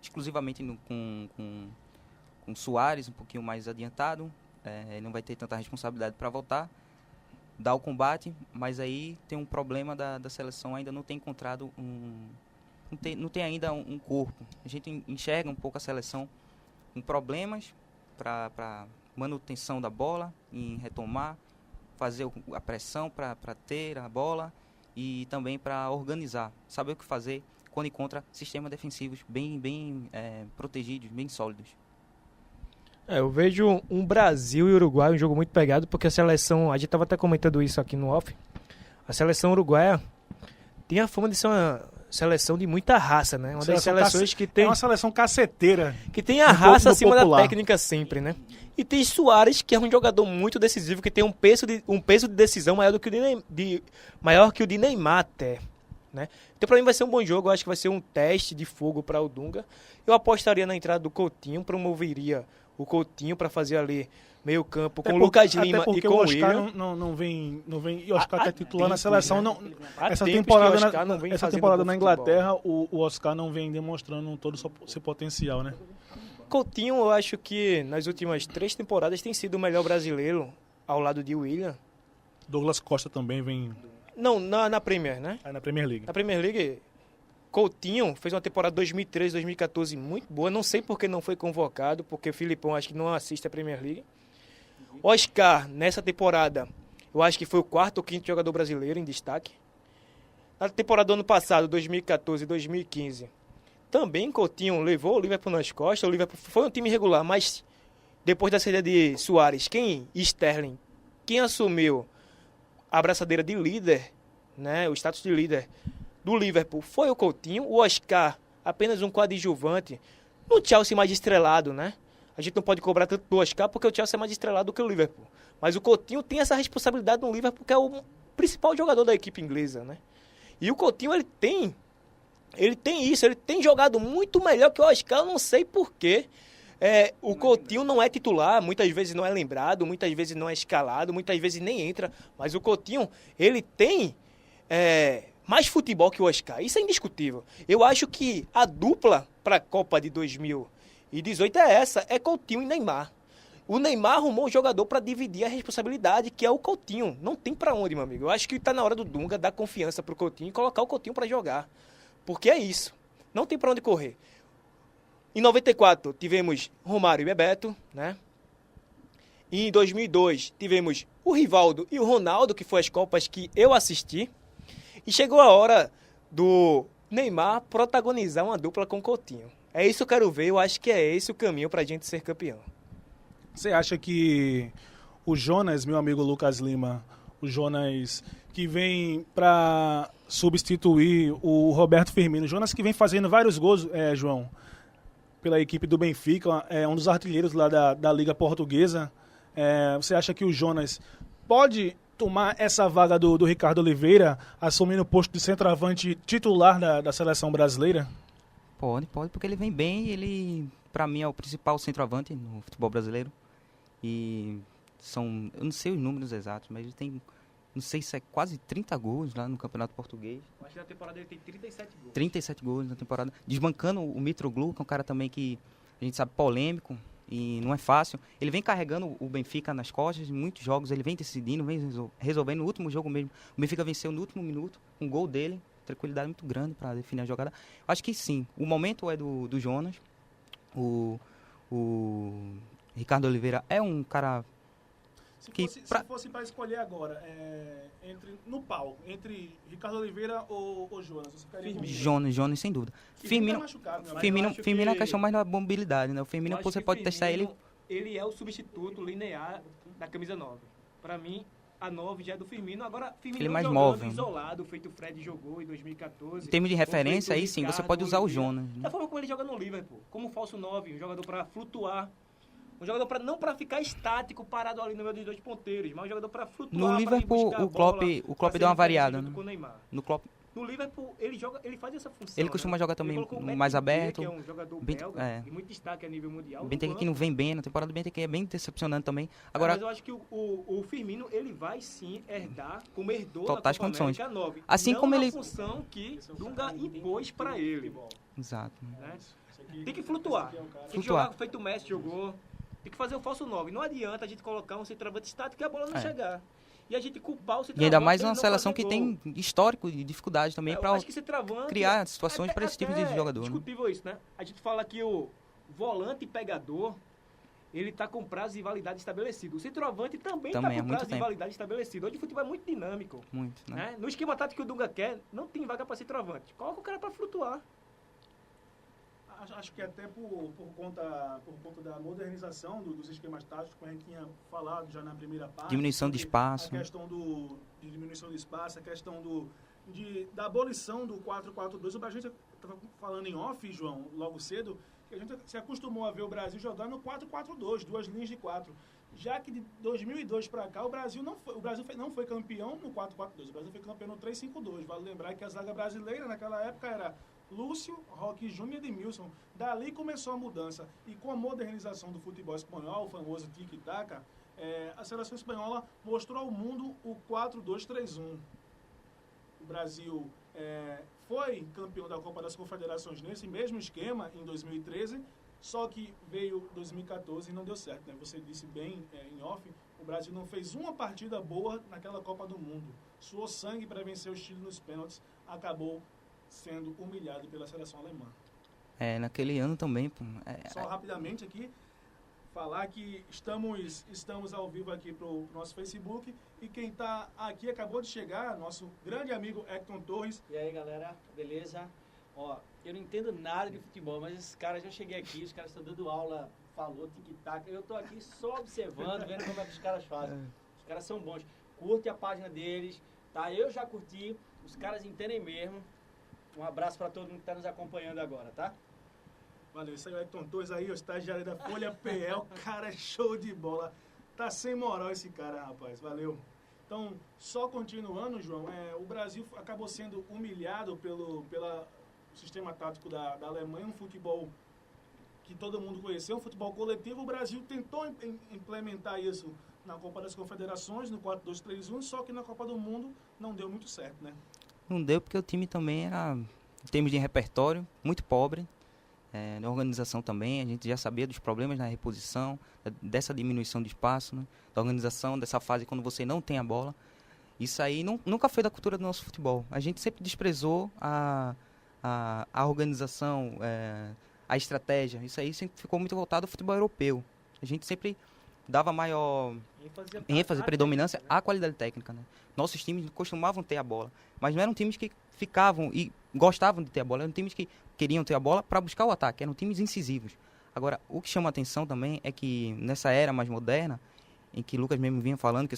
exclusivamente com Suárez, um pouquinho mais adiantado. Ele não vai ter tanta responsabilidade para voltar, dar o combate, mas aí tem um problema da seleção, ainda não tem encontrado não tem ainda um corpo. A gente enxerga um pouco a seleção com problemas para manutenção da bola, em retomar, fazer a pressão para ter a bola e também para organizar, saber o que fazer quando encontra sistemas defensivos bem protegidos, bem sólidos. Eu vejo um Brasil e Uruguai um jogo muito pegado, porque a seleção, a gente estava até comentando isso aqui no off, a seleção uruguaia tem a fama de ser uma seleção de muita raça, né? Uma das seleções que tem... É uma seleção caceteira. Que tem a raça acima da técnica sempre, né? E tem Suárez, que é um jogador muito decisivo, que tem um peso de decisão maior do que maior que o de Neymar até, né? Então pra mim vai ser um bom jogo, eu acho que vai ser um teste de fogo para o Dunga. Eu apostaria na entrada do Coutinho, promoveria o Coutinho para fazer ali meio campo com o Lucas Lima e com o William. Não vem, e o Oscar que é titular na seleção, né? Essa temporada na Inglaterra, o Oscar não vem demonstrando todo o seu potencial, né? Coutinho, eu acho que nas últimas 3 temporadas tem sido o melhor brasileiro ao lado de William. Douglas Costa também vem... Não, na Premier, né? Na Premier League. Na Premier League, Coutinho fez uma temporada 2013, 2014 muito boa. Não sei por que não foi convocado, porque o Filipão acho que não assiste a Premier League. Oscar, nessa temporada, eu acho que foi o 4º ou 5º jogador brasileiro em destaque. Na temporada do ano passado, 2014 e 2015, também Coutinho levou o Liverpool nas costas. O Liverpool foi um time regular, mas depois da saída de Suárez, Sterling, quem assumiu a abraçadeira de líder, né, o status de líder do Liverpool, foi o Coutinho. O Oscar, apenas um coadjuvante no Chelsea mais estrelado, né? A gente não pode cobrar tanto do Oscar porque o Chelsea é mais estrelado do que o Liverpool. Mas o Coutinho tem essa responsabilidade no Liverpool, que é o principal jogador da equipe inglesa, né? E o Coutinho, ele tem isso, ele tem jogado muito melhor que o Oscar, eu não sei porquê. O Coutinho não é titular, muitas vezes não é lembrado, muitas vezes não é escalado, muitas vezes nem entra. Mas o Coutinho, ele tem mais futebol que o Oscar, isso é indiscutível. Eu acho que a dupla para a Copa de 2018 é Coutinho e Neymar. O Neymar arrumou um jogador para dividir a responsabilidade, que é o Coutinho. Não tem para onde, meu amigo. Eu acho que está na hora do Dunga dar confiança pro Coutinho e colocar o Coutinho para jogar. Porque é isso. Não tem para onde correr. Em 94 tivemos Romário e Bebeto, né? E em 2002 tivemos o Rivaldo e o Ronaldo, que foi as Copas que eu assisti. E chegou a hora do Neymar protagonizar uma dupla com o Coutinho. É isso que eu quero ver, eu acho que é esse o caminho pra gente ser campeão. Você acha que o Jonas, meu amigo Lucas Lima, o Jonas que vem para substituir o Roberto Firmino, o Jonas que vem fazendo vários gols, João, pela equipe do Benfica, é um dos artilheiros lá da Liga Portuguesa, você acha que o Jonas pode tomar essa vaga do Ricardo Oliveira, assumindo o posto de centroavante titular da seleção brasileira? Pode, porque ele vem bem e ele, pra mim, é o principal centroavante no futebol brasileiro. E eu não sei os números exatos, mas ele tem, não sei se é quase 30 gols lá no Campeonato Português. Eu acho que na temporada ele tem 37 gols. 37 gols na temporada. Desbancando o Mitroglou, que é um cara também que a gente sabe polêmico e não é fácil. Ele vem carregando o Benfica nas costas, em muitos jogos, ele vem decidindo, vem resolvendo. No último jogo mesmo, o Benfica venceu no último minuto, um gol dele. Tranquilidade muito grande para definir a jogada. Acho que sim, o momento é do Jonas. O Ricardo Oliveira é um cara Se fosse para escolher agora, entre Ricardo Oliveira ou Jonas, você ficaria Jonas, sem dúvida. Firmino é a questão mais da mobilidade, né? O Firmino você pode testar ele. Ele é o substituto linear da camisa 9. Para mim, a 9 já é do Firmino. Agora, Firmino Ele é mais jogando móvel, né? isolado, feito o Fred jogou em 2014. Em termos de referência, aí feito sim, você Ricardo, pode usar o Oliveira. Jonas. né? Da forma como ele joga no Liverpool, como falso 9, um jogador para flutuar. Um jogador não para ficar estático, parado ali no meio dos dois ponteiros, mas um jogador para flutuar. No pra ir Liverpool, buscar a o Klopp, bola, o pra Klopp ser deu uma referência variada, junto né? com o Neymar. No Klopp, No Liverpool, ele faz essa função. ele costuma jogar também Ele colocou o mais Benteke, aberto. que é um jogador Bent- belga, é. e muito destaque a nível mundial. no Benteke que banco. não vem bem, na temporada do Benteke é bem decepcionante também. Agora, Mas eu acho que o Firmino, ele vai sim herdar, como herdou Totais da Copa condições. América 9. Assim não como na ele- função que Dunga impôs para ele. exato. Né? Tem que flutuar. Tem que Flutuar. jogar feito o Messi jogou. Tem que fazer o falso 9. Não adianta a gente colocar um centroavante estático e a bola não É. chegar. E a gente culpar o E centroavante. ainda mais por ele uma não seleção fazer que gol. tem histórico de dificuldade também Eu para acho que centroavante criar situações para esse tipo de até jogador. né? discutível isso, né? A gente fala que o volante pegador, ele tá com prazo de validade estabelecido. O centroavante também tá Também, há com muito prazo de tempo. validade estabelecido. Hoje o futebol é muito dinâmico. Muito, né? Né? No esquema tático que o Dunga quer, não tem vaga para centroavante. Coloca o cara para flutuar. Acho que até por conta da modernização dos esquemas táticos, como a gente tinha falado já na primeira parte. Diminuição de sobre espaço. A questão de diminuição de espaço, a questão da abolição do 4-4-2. O Brasil estava falando em off, João, logo cedo, que a gente se acostumou a ver o Brasil jogando no 4-4-2, duas linhas de 4. Já que de 2002 para cá, o Brasil não foi campeão no 4-4-2, o Brasil foi campeão no 3-5-2. Vale lembrar que a zaga brasileira naquela época era Lúcio, Roque Júnior e Edmilson. Dali começou a mudança. E com a modernização do futebol espanhol, o famoso tic-tac, a seleção espanhola mostrou ao mundo o 4-2-3-1. O Brasil foi campeão da Copa das Confederações nesse mesmo esquema em 2013, só que veio 2014 e não deu certo. Né? Você disse bem em off, o Brasil não fez uma partida boa naquela Copa do Mundo. Suou sangue para vencer o Chile nos pênaltis, acabou sendo humilhado pela seleção alemã. Naquele ano também. Só rapidamente aqui, falar que estamos ao vivo aqui pro nosso Facebook, e quem está aqui acabou de chegar, nosso grande amigo Hector Torres. E aí, galera, beleza? Ó, eu não entendo nada de futebol, mas esses caras, já cheguei aqui, os caras estão dando aula, falou, tic-tac, eu tô aqui só observando, vendo como é que os caras fazem. Os caras são bons. Curte a página deles, tá? Eu já curti, os caras entendem mesmo. Um abraço para todo mundo que está nos acompanhando agora, tá? Valeu, isso aí, o Hector Torres aí, o estagiário da Folha PE, o cara é show de bola. Tá sem moral esse cara, rapaz, valeu. Então, só continuando, João, o Brasil acabou sendo humilhado pelo sistema tático da Alemanha, um futebol que todo mundo conheceu, um futebol coletivo. O Brasil tentou implementar isso na Copa das Confederações, no 4-2-3-1, só que na Copa do Mundo não deu muito certo, né? Não deu porque o time também era, em termos de repertório, muito pobre. Na organização também, a gente já sabia dos problemas na reposição, dessa diminuição de espaço, né? Da organização, dessa fase quando você não tem a bola. Isso aí nunca foi da cultura do nosso futebol. A gente sempre desprezou a organização, a estratégia. Isso aí sempre ficou muito voltado ao futebol europeu. A gente sempre dava maior ênfase, predominância à qualidade técnica. Né? Nossos times costumavam ter a bola, mas não eram times que ficavam e gostavam de ter a bola, eram times que queriam ter a bola para buscar o ataque, eram times incisivos. Agora, o que chama a atenção também é que nessa era mais moderna, em que Lucas mesmo vinha falando que o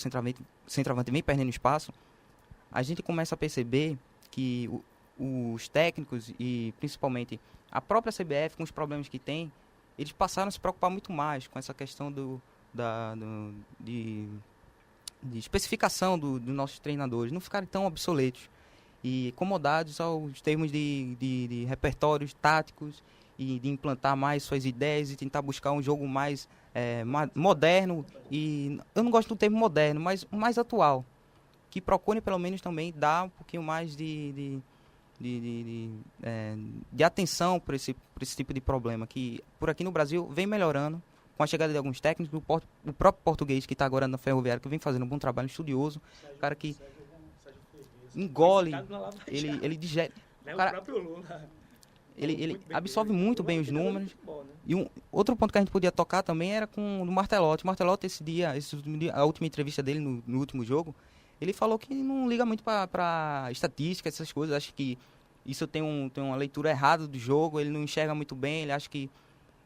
centroavante vem perdendo espaço, a gente começa a perceber que os técnicos e principalmente a própria CBF, com os problemas que tem, eles passaram a se preocupar muito mais com essa questão de especificação dos nossos treinadores, não ficarem tão obsoletos e acomodados aos termos de repertórios táticos e de implantar mais suas ideias e tentar buscar um jogo mais moderno, e eu não gosto do termo moderno, mas mais atual, que procure pelo menos também dar um pouquinho mais de atenção para esse tipo de problema, que por aqui no Brasil vem melhorando com a chegada de alguns técnicos, o próprio português que está agora na Ferroviária, que vem fazendo um bom trabalho, estudioso, cara que engole, ele digere, Né? cara, o próprio Lula. ele Muito bem absorve dele. muito Lula bem é um os jogador de números. futebol, né? E outro ponto que a gente podia tocar também era com o Martelotti. O Martelotti, a última entrevista dele no último jogo, ele falou que não liga muito para estatística, essas coisas. Acho que isso tem uma leitura errada do jogo, ele não enxerga muito bem, ele acha que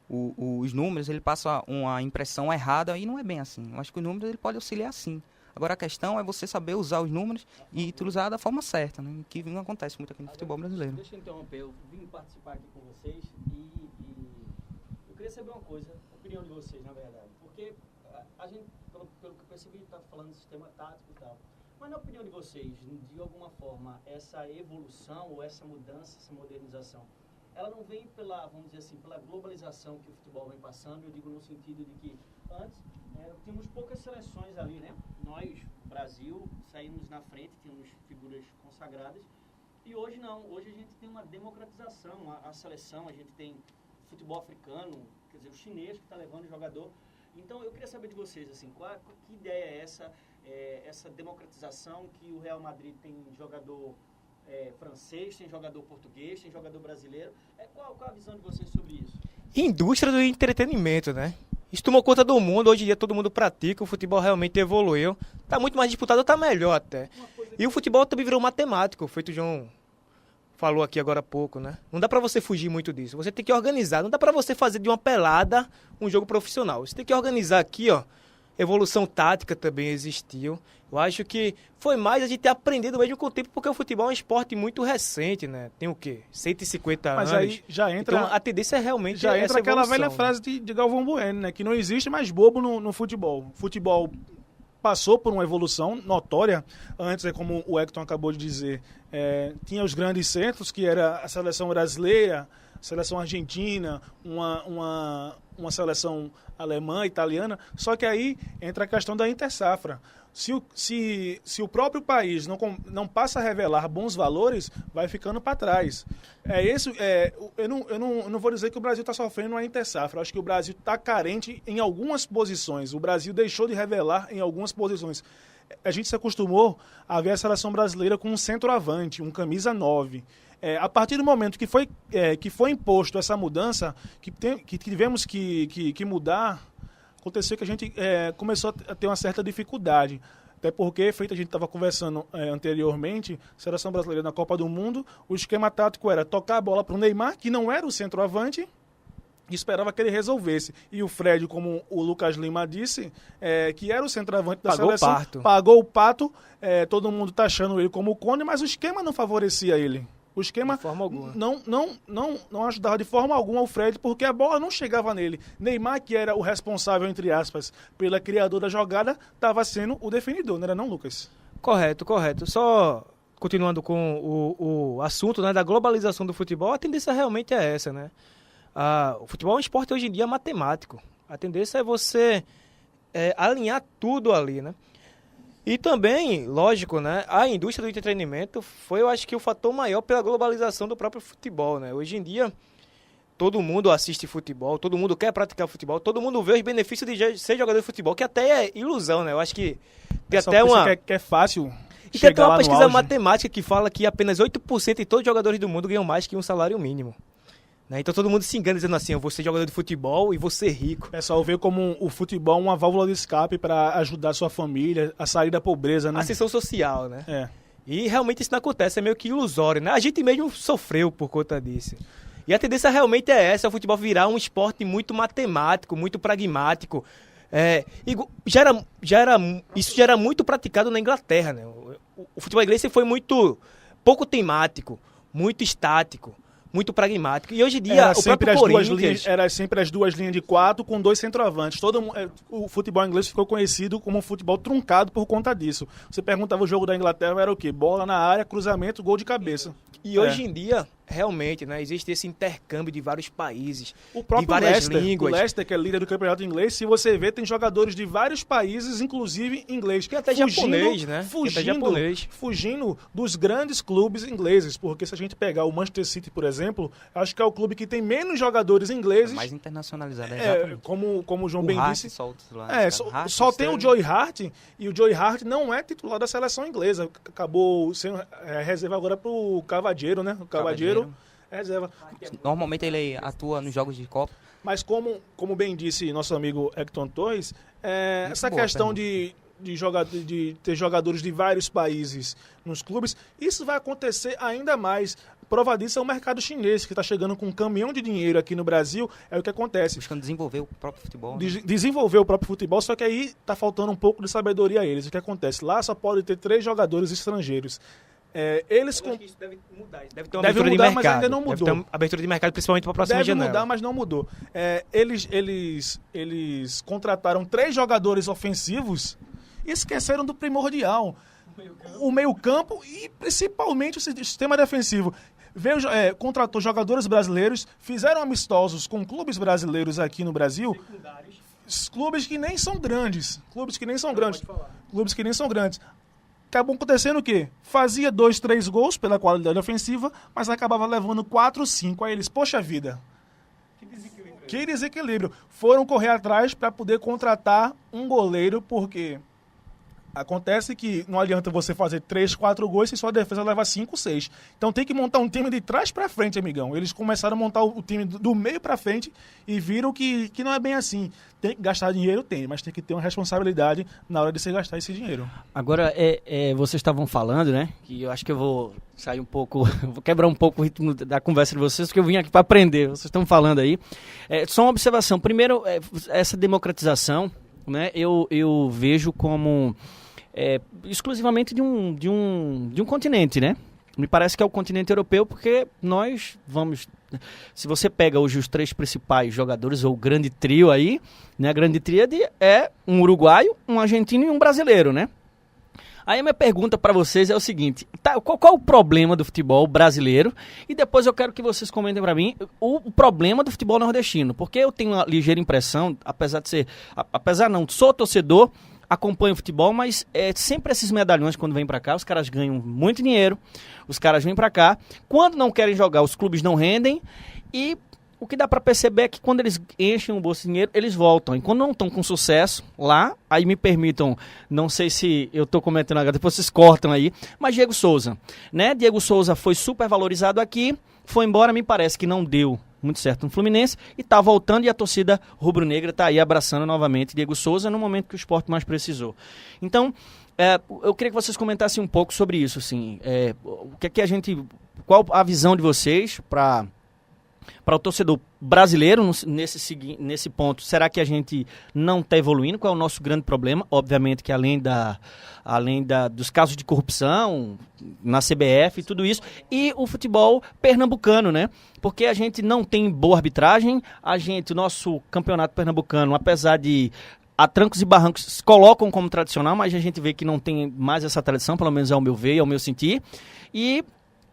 os números, ele passa uma impressão errada, e não é bem assim. Eu acho que os números ele pode auxiliar sim. Agora a questão é você saber usar os números e utilizar da forma certa, né? Que não acontece muito aqui no futebol brasileiro. Deixa eu interromper, eu vim participar aqui com vocês e eu queria saber uma coisa, a opinião de vocês, na verdade. Porque a gente, pelo que eu percebi, está falando de sistema tático e tal. Mas na opinião de vocês, de alguma forma, essa evolução ou essa mudança, essa modernização, ela não vem pela, vamos dizer assim, pela globalização que o futebol vem passando? Eu digo no sentido de que antes tínhamos poucas seleções ali, né? Nós, Brasil, saímos na frente, tínhamos figuras consagradas. E hoje não, hoje a gente tem uma democratização, a seleção, a gente tem futebol africano, quer dizer, o chinês que está levando o jogador. Então eu queria saber de vocês, assim, que ideia é essa democratização que o Real Madrid tem jogador francês, tem jogador português, tem jogador brasileiro. Qual a visão de vocês sobre isso? Indústria do entretenimento, né? Isso tomou conta do mundo, hoje em dia todo mundo pratica, o futebol realmente evoluiu. Tá muito mais disputado, tá melhor até. E o futebol também virou matemático, feito o João falou aqui agora há pouco, né? Não dá pra você fugir muito disso, você tem que organizar, não dá pra você fazer de uma pelada um jogo profissional. Você tem que organizar aqui, ó, evolução tática também existiu. Eu acho que foi mais a gente ter aprendido mesmo com o tempo, porque o futebol é um esporte muito recente, né? Tem o quê? 150 anos. Mas aí já entra... Então, a tendência é realmente já entra aquela evolução, velha frase de Galvão Bueno, né? Que não existe mais bobo no futebol. O futebol passou por uma evolução notória. Antes, como o Hector acabou de dizer, tinha os grandes centros, que era a seleção brasileira, a seleção argentina, uma seleção alemã, italiana. Só que aí entra a questão da intersafra. Se o próprio país não passa a revelar bons valores, vai ficando para trás. Eu não vou dizer que o Brasil está sofrendo uma intersafra. Eu acho que o Brasil está carente em algumas posições. O Brasil deixou de revelar em algumas posições. A gente se acostumou a ver a seleção brasileira com um centroavante, um camisa 9. A partir do momento que foi imposto essa mudança, que tivemos que mudar, aconteceu que a gente começou a ter uma certa dificuldade. Até porque, feito a gente estava conversando anteriormente, a seleção brasileira na Copa do Mundo, o esquema tático era tocar a bola para o Neymar, que não era o centroavante, e esperava que ele resolvesse. E o Fred, como o Lucas Lima disse, que era o centroavante da seleção, pagou o pato, todo mundo taxando ele como o Cone, mas o esquema não favorecia ele. O esquema não ajudava de forma alguma o Fred, porque a bola não chegava nele. Neymar, que era o responsável, entre aspas, pela criadora da jogada, estava sendo o definidor, não era não, Lucas? Correto. Só continuando com o assunto, né, da globalização do futebol, a tendência realmente é essa, né? O futebol é um esporte hoje em dia matemático. A tendência é você alinhar tudo ali, né? E também, lógico, né, a indústria do entretenimento foi, eu acho que, o fator maior pela globalização do próprio futebol, né? Hoje em dia, todo mundo assiste futebol, todo mundo quer praticar futebol, todo mundo vê os benefícios de ser jogador de futebol, que até é ilusão, né? Eu acho que tem até uma... que é fácil. E tem até uma pesquisa matemática que fala que apenas 8% de todos os jogadores do mundo ganham mais que um salário mínimo. Né? Então todo mundo se engana dizendo assim, eu vou ser jogador de futebol e vou ser rico. O pessoal vê como o futebol uma válvula de escape para ajudar a sua família a sair da pobreza, né? Ascensão social, né? E realmente isso não acontece, é meio que ilusório, né? A gente mesmo sofreu por conta disso. E a tendência realmente é essa, o futebol virar um esporte muito matemático, muito pragmático. Isso já era muito praticado na Inglaterra, né? O futebol inglês foi muito pouco temático, muito estático, muito pragmático. E hoje em dia, o próprio Corinthians... Era sempre as duas linhas de 4 com 2 centroavantes. O futebol inglês ficou conhecido como um futebol truncado por conta disso. Você perguntava o jogo da Inglaterra, era o quê? Bola na área, cruzamento, gol de cabeça. E hoje em dia, realmente, né, existe esse intercâmbio de vários países, o próprio de várias línguas. O Leicester, que é líder do campeonato inglês, se você vê, tem jogadores de vários países, inclusive inglês. Que até japonês, né? Fugindo dos grandes clubes ingleses. Porque se a gente pegar o Manchester City, por exemplo, acho que é o clube que tem menos jogadores ingleses. Mais internacionalizado, como o João bem disse. Só tem o Joe Hart, e o Joe Hart não é titular da seleção inglesa. Acabou sendo reserva agora para o Cavadeiro, né? O Cavadeiro é reserva. Normalmente ele atua nos jogos de Copa. Mas como bem disse nosso amigo Hector Torres, essa questão de de ter jogadores de vários países nos clubes, isso vai acontecer ainda mais. Prova disso é o mercado chinês, que está chegando com um caminhão de dinheiro aqui no Brasil. É o que acontece. Buscando desenvolver o próprio futebol. Né? Desenvolver o próprio futebol, só que aí está faltando um pouco de sabedoria a eles. O que acontece? Lá só pode ter 3 jogadores estrangeiros. Eles Eu acho que isso deve mudar. Deve ter uma Deve abertura mudar, de mas mercado. ainda não mudou. Deve ter uma abertura de mercado, principalmente para a próxima Deve janela. mudar, mas não mudou. Eles contrataram 3 jogadores ofensivos e esqueceram do primordial. O meio-campo e principalmente o sistema defensivo. Contratou jogadores brasileiros, fizeram amistosos com clubes brasileiros aqui no Brasil. Clubes que nem são grandes. Acabou acontecendo o quê? Fazia 2, 3 gols pela qualidade ofensiva, mas acabava levando 4, 5. Aí eles, poxa vida. Que desequilíbrio. Foram correr atrás para poder contratar um goleiro, porque acontece que não adianta você fazer 3, 4 gols se sua defesa leva 5, 6. Então tem que montar um time de trás para frente, amigão. Eles começaram a montar o time do meio para frente e viram que não é bem assim. Tem que gastar dinheiro, mas tem que ter uma responsabilidade na hora de você gastar esse dinheiro. Agora, vocês estavam falando, né? Que eu acho que eu vou sair um pouco, vou quebrar um pouco o ritmo da conversa de vocês, porque eu vim aqui para aprender. Vocês estão falando aí. Só uma observação. Primeiro, essa democratização, né? Eu vejo como exclusivamente de um continente, né? Me parece que é o continente europeu, porque nós vamos... Se você pega hoje os 3 principais jogadores, ou o grande trio aí, né? A grande tríade é um uruguaio, um argentino e um brasileiro, né? Aí a minha pergunta para vocês é o seguinte, qual o problema do futebol brasileiro? E depois eu quero que vocês comentem para mim o problema do futebol nordestino, porque eu tenho uma ligeira impressão, sou torcedor, acompanho o futebol, mas sempre esses medalhões quando vêm para cá, os caras ganham muito dinheiro, os caras vêm para cá, quando não querem jogar, os clubes não rendem, e o que dá para perceber é que quando eles enchem o bolso de dinheiro, eles voltam, e quando não estão com sucesso lá, aí me permitam, não sei se eu estou comentando agora, depois vocês cortam aí, mas Diego Souza, né? Diego Souza foi super valorizado aqui, foi embora, me parece que não deu muito certo no Fluminense, e tá voltando, e a torcida rubro-negra tá aí abraçando novamente Diego Souza no momento que o esporte mais precisou. Então, eu queria que vocês comentassem um pouco sobre isso, assim, qual a visão de vocês para o torcedor brasileiro nesse ponto? Será que a gente não está evoluindo? Qual é o nosso grande problema? Obviamente que além dos casos de corrupção na CBF e tudo isso, e o futebol pernambucano, né? Porque a gente não tem boa arbitragem, o nosso campeonato pernambucano, apesar de a trancos e barrancos colocam como tradicional, mas a gente vê que não tem mais essa tradição, pelo menos ao meu ver e ao meu sentir, e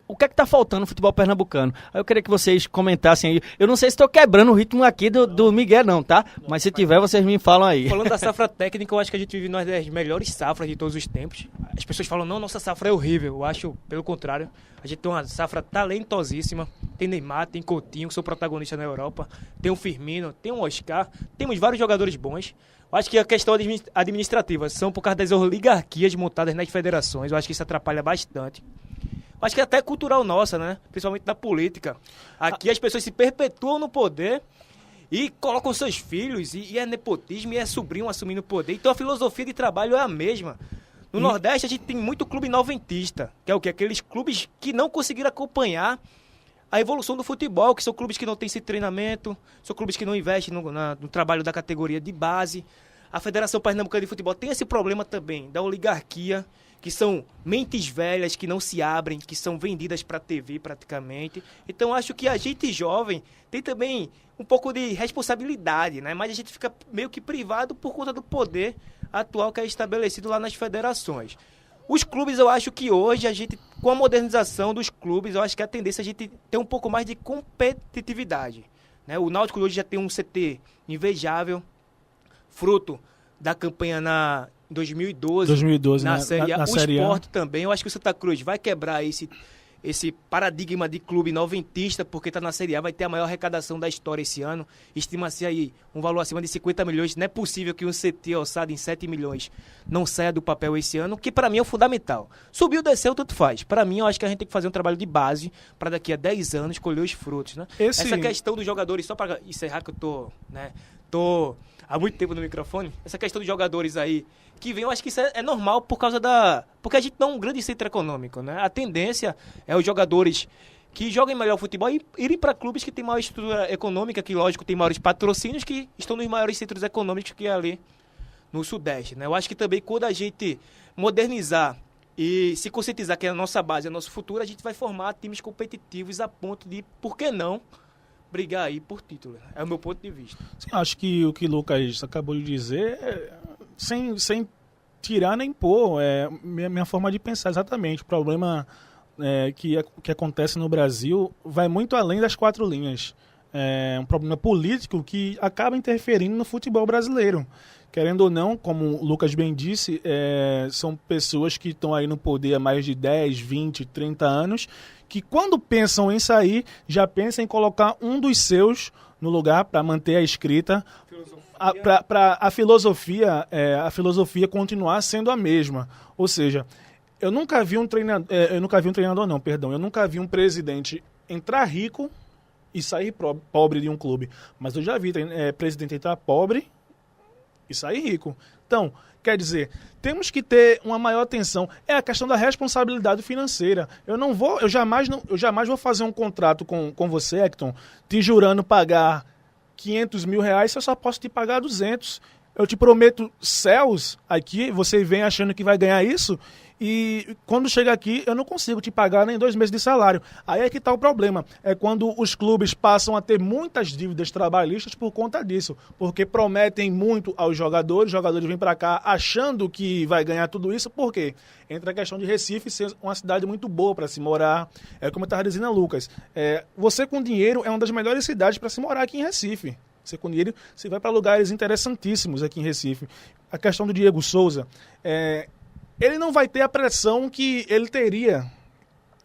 o que é que tá faltando no futebol pernambucano? Aí eu queria que vocês comentassem aí. Eu não sei se estou quebrando o ritmo aqui do Miguel, não, tá? Mas se tiver, vocês me falam aí. Falando da safra técnica, eu acho que a gente vive uma das melhores safras de todos os tempos. As pessoas falam, não, nossa safra é horrível. Eu acho, pelo contrário, a gente tem uma safra talentosíssima. Tem Neymar, tem Coutinho, que são protagonistas na Europa. Tem o Firmino, tem o Oscar. Temos vários jogadores bons. Eu acho que a questão administrativa são por causa das oligarquias montadas nas federações. Eu acho que isso atrapalha bastante. Acho que é até cultural nossa, né? Principalmente da política. Aqui as pessoas se perpetuam no poder e colocam seus filhos, e é nepotismo, e é sobrinho assumindo o poder. Então a filosofia de trabalho é a mesma. No Nordeste a gente tem muito clube noventista, que é o quê? Aqueles clubes que não conseguiram acompanhar a evolução do futebol, que são clubes que não têm esse treinamento, são clubes que não investem no trabalho da categoria de base. A Federação Pernambucana de Futebol tem esse problema também, da oligarquia, que são mentes velhas que não se abrem, que são vendidas para a TV praticamente. Então acho que a gente jovem tem também um pouco de responsabilidade, né? Mas a gente fica meio que privado por conta do poder atual que é estabelecido lá nas federações. Os clubes, eu acho que hoje a gente, com a modernização dos clubes, eu acho que a tendência é a gente ter um pouco mais de competitividade, né? O Náutico hoje já tem um CT invejável, fruto da campanha na 2012 na Série A. O Sport também, eu acho que o Santa Cruz vai quebrar esse paradigma de clube noventista, porque está na Série A, vai ter a maior arrecadação da história esse ano. Estima-se aí um valor acima de 50 milhões. Não é possível que um CT alçado em 7 milhões não saia do papel esse ano, que para mim é o fundamental. Subiu, desceu, tanto faz. Para mim, eu acho que a gente tem que fazer um trabalho de base para daqui a 10 anos colher os frutos, né? Essa questão dos jogadores, só para encerrar que eu tô há muito tempo no microfone, essa questão dos jogadores aí que vem, eu acho que isso é normal por causa da... Porque a gente não é um grande centro econômico, né? A tendência é os jogadores que jogam melhor futebol irem para clubes que têm maior estrutura econômica, que, lógico, tem maiores patrocínios, que estão nos maiores centros econômicos que é ali no Sudeste, né? Eu acho que também quando a gente modernizar e se conscientizar que é a nossa base, é o nosso futuro, a gente vai formar times competitivos a ponto de, por que não, brigar aí por título. É o meu ponto de vista. Sim, acho que o que o Lucas acabou de dizer, sem tirar nem pôr, é minha forma de pensar exatamente. O problema que acontece no Brasil vai muito além das 4 linhas. É um problema político que acaba interferindo no futebol brasileiro. Querendo ou não, como o Lucas bem disse, são pessoas que estão aí no poder há mais de 10, 20, 30 anos, que quando pensam em sair, já pensam em colocar um dos seus no lugar para manter a escrita, para a filosofia continuar sendo a mesma. Ou seja, eu nunca vi um presidente entrar rico e sair pobre de um clube, mas eu já vi presidente entrar pobre e sair rico. Então, quer dizer, temos que ter uma maior atenção. É a questão da responsabilidade financeira. Eu jamais vou fazer um contrato com você, Hector, te jurando pagar 500 mil reais se eu só posso te pagar 200. Eu te prometo céus aqui, você vem achando que vai ganhar isso, e quando chega aqui eu não consigo te pagar nem 2 meses de salário. Aí é que está o problema. É quando os clubes passam a ter muitas dívidas trabalhistas por conta disso. Porque prometem muito aos jogadores, os jogadores vêm para cá achando que vai ganhar tudo isso. Por quê? Entra a questão de Recife ser uma cidade muito boa para se morar. Como eu estava dizendo a Lucas, você com dinheiro é uma das melhores cidades para se morar aqui em Recife. Você com dinheiro, você vai para lugares interessantíssimos aqui em Recife. A questão do Diego Souza, ele não vai ter a pressão que ele teria,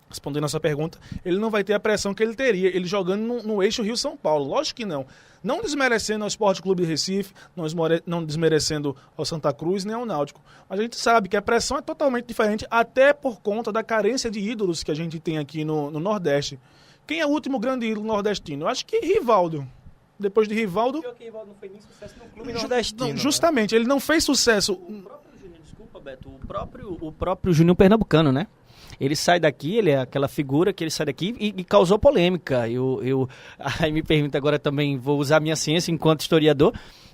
respondendo a sua pergunta, ele não vai ter a pressão que ele teria, ele jogando no eixo Rio-São Paulo. Lógico que não. Não desmerecendo ao Sport Clube de Recife, não desmerecendo ao Santa Cruz nem ao Náutico. Mas a gente sabe que a pressão é totalmente diferente, até por conta da carência de ídolos que a gente tem aqui no Nordeste. Quem é o último grande ídolo nordestino? Eu acho que Rivaldo. Depois de Rivaldo... Pior que Rivaldo não fez nem sucesso no clube nordestino. Não, justamente, ele não fez sucesso. Desculpa, Beto, o próprio Juninho Pernambucano, né? Ele sai daqui, ele é aquela figura que ele sai daqui e causou polêmica. Aí me permita agora também, vou usar a minha ciência enquanto historiador.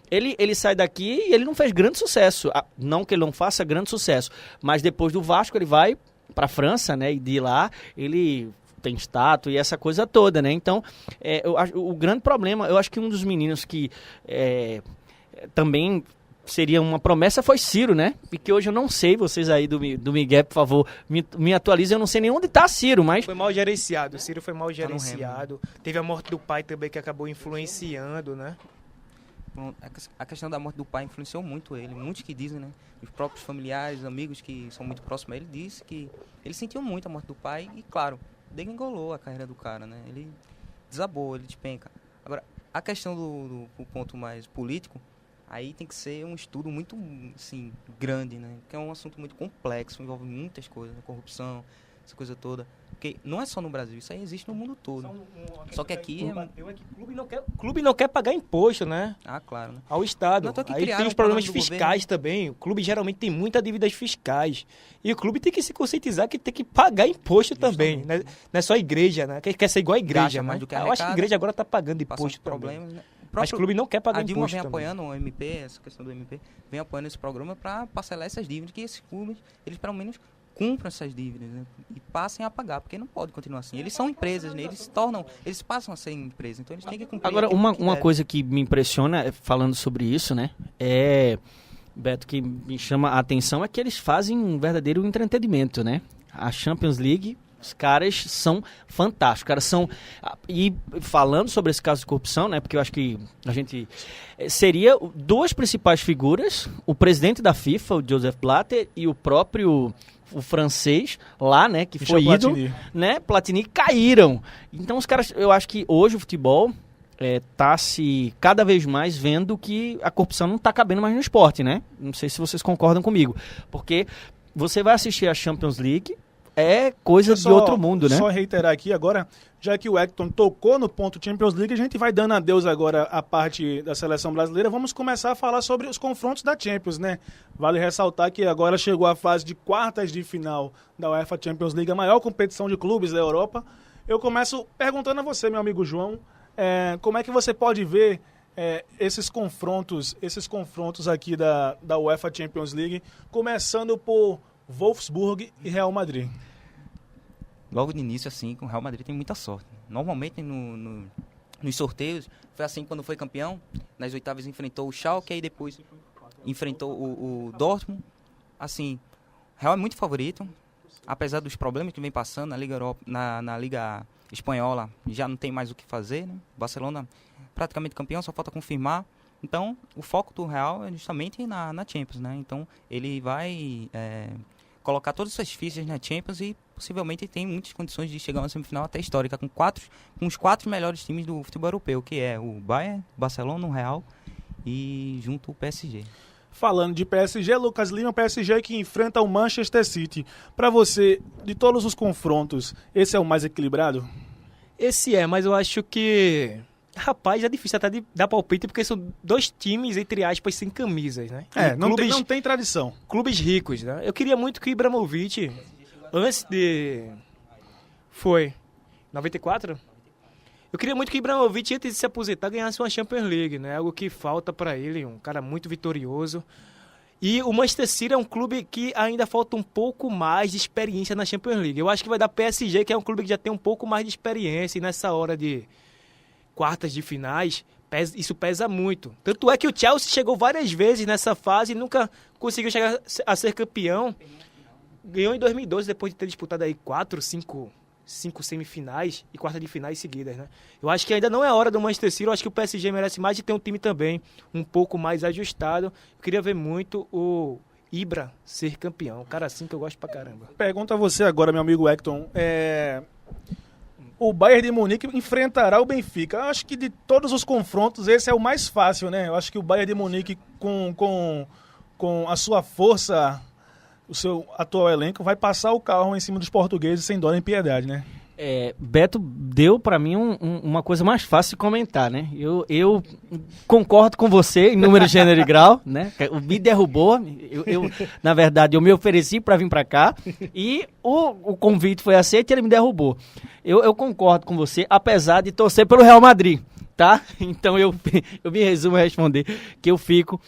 Ele sai daqui e ele não fez grande sucesso. Não que ele não faça grande sucesso, mas depois do Vasco ele vai para a França, né? E de lá ele tem estátua e essa coisa toda, né? Então, o grande problema, eu acho que um dos meninos que também seria uma promessa foi Ciro, né? E que hoje eu não sei, vocês aí do Miguel, por favor, me atualizem, eu não sei nem onde tá Ciro, mas... Foi mal gerenciado, Ciro foi mal gerenciado. Teve a morte do pai também que acabou influenciando, né? A questão da morte do pai influenciou muito ele. Muitos que dizem, né? Os próprios familiares, amigos que são muito próximos a ele, disse que ele sentiu muito a morte do pai e, claro, degringolou a carreira do cara, né? Ele desabou, ele despenca. Agora, a questão do ponto mais político, aí tem que ser um estudo muito, assim, grande, né? Porque é um assunto muito complexo, envolve muitas coisas, né? Corrupção, essa coisa toda. Porque não é só no Brasil, isso aí existe no mundo todo. Só que aqui o clube não quer pagar imposto, né? Ah, claro, né? Ao Estado. Aí tem os problemas fiscais governo também. O clube geralmente tem muitas dívidas fiscais. E o clube tem que se conscientizar que tem que pagar imposto também. Não é só a igreja, né? Quer ser igual a igreja, mais mas do que eu acho que a igreja agora está pagando imposto problemas, né? Mas o clube não quer pagar imposto. A Dilma imposto vem também. apoiando o MP, essa questão do MP, vem apoiando esse programa para parcelar essas dívidas, que esses clubes, eles pelo menos cumpram essas dívidas, né? E passem a pagar, porque não pode continuar assim. Eles são empresas, né? Eles passam a ser empresas, então eles têm que cumprir. Agora, uma coisa que me impressiona, falando sobre isso, né, Beto, que me chama a atenção é que eles fazem um verdadeiro entretenimento, né? A Champions League, os caras são fantásticos. Os caras são... E falando sobre esse caso de corrupção, né? Porque eu acho que a gente... Seria duas principais figuras, o presidente da FIFA, o Joseph Blatter, e o próprio... o francês lá, né, que foi ídolo, né, Platini, caíram. Então os caras, eu acho que hoje o futebol tá se cada vez mais vendo que a corrupção não tá cabendo mais no esporte, né? Não sei se vocês concordam comigo, porque você vai assistir a Champions League, é coisa de outro mundo, né? Só reiterar aqui agora, já que o Hector tocou no ponto Champions League, a gente vai dando adeus agora à parte da seleção brasileira. Vamos começar a falar sobre os confrontos da Champions, né? Vale ressaltar que agora chegou a fase de quartas de final da UEFA Champions League, a maior competição de clubes da Europa. Eu começo perguntando a você, meu amigo João, como é que você pode ver esses confrontos aqui da UEFA Champions League, começando por Wolfsburg e Real Madrid? Logo de início, assim, o Real Madrid tem muita sorte. Normalmente, nos sorteios, foi assim quando foi campeão. Nas oitavas enfrentou o Schalke, aí depois enfrentou o Dortmund. Assim, o Real é muito favorito, apesar dos problemas que vem passando na Liga Europa, na Liga Espanhola, já não tem mais o que fazer, né? Barcelona praticamente campeão, só falta confirmar. Então, o foco do Real é justamente na Champions, né? Então, ele vai colocar todas as suas fichas na Champions e possivelmente tem muitas condições de chegar a uma semifinal até histórica, com os 4 melhores times do futebol europeu, que é o Bayern, o Barcelona, o Real e junto o PSG. Falando de PSG, Lucas Lima, PSG que enfrenta o Manchester City. Para você, de todos os confrontos, esse é o mais equilibrado? Esse mas eu acho que... Rapaz, é difícil até de dar palpite, porque são 2 times, entre aspas, sem camisas, né? Não tem tradição. Clubes ricos, né? Eu queria muito que o Ibrahimovic, antes de... Foi 94? Eu queria muito que o Ibrahimovic, antes de se aposentar, ganhasse uma Champions League, né? Algo que falta para ele, um cara muito vitorioso. E o Manchester City é um clube que ainda falta um pouco mais de experiência na Champions League. Eu acho que vai dar PSG, que é um clube que já tem um pouco mais de experiência, e nessa hora de quartas de finais, isso pesa muito. Tanto é que o Chelsea chegou várias vezes nessa fase e nunca conseguiu chegar a ser campeão. Ganhou em 2012, depois de ter disputado aí 5 semifinais e quartas de finais seguidas, né? Eu acho que ainda não é hora do Manchester City, eu acho que o PSG merece mais de ter um time também um pouco mais ajustado. Eu queria ver muito o Ibra ser campeão, um cara assim que eu gosto pra caramba. Pergunto a você agora, meu amigo Hector, o Bayern de Munique enfrentará o Benfica. Eu acho que de todos os confrontos, esse é o mais fácil, né? Eu acho que o Bayern de Munique, com a sua força, o seu atual elenco, vai passar o carro em cima dos portugueses sem dó nem piedade, né? Beto deu para mim uma coisa mais fácil de comentar, né? Eu concordo com você em número, gênero e grau, né? Me derrubou, na verdade, eu me ofereci para vir para cá e o convite foi aceito e ele me derrubou. Eu concordo com você, apesar de torcer pelo Real Madrid, tá? Então eu me resumo a responder que eu fico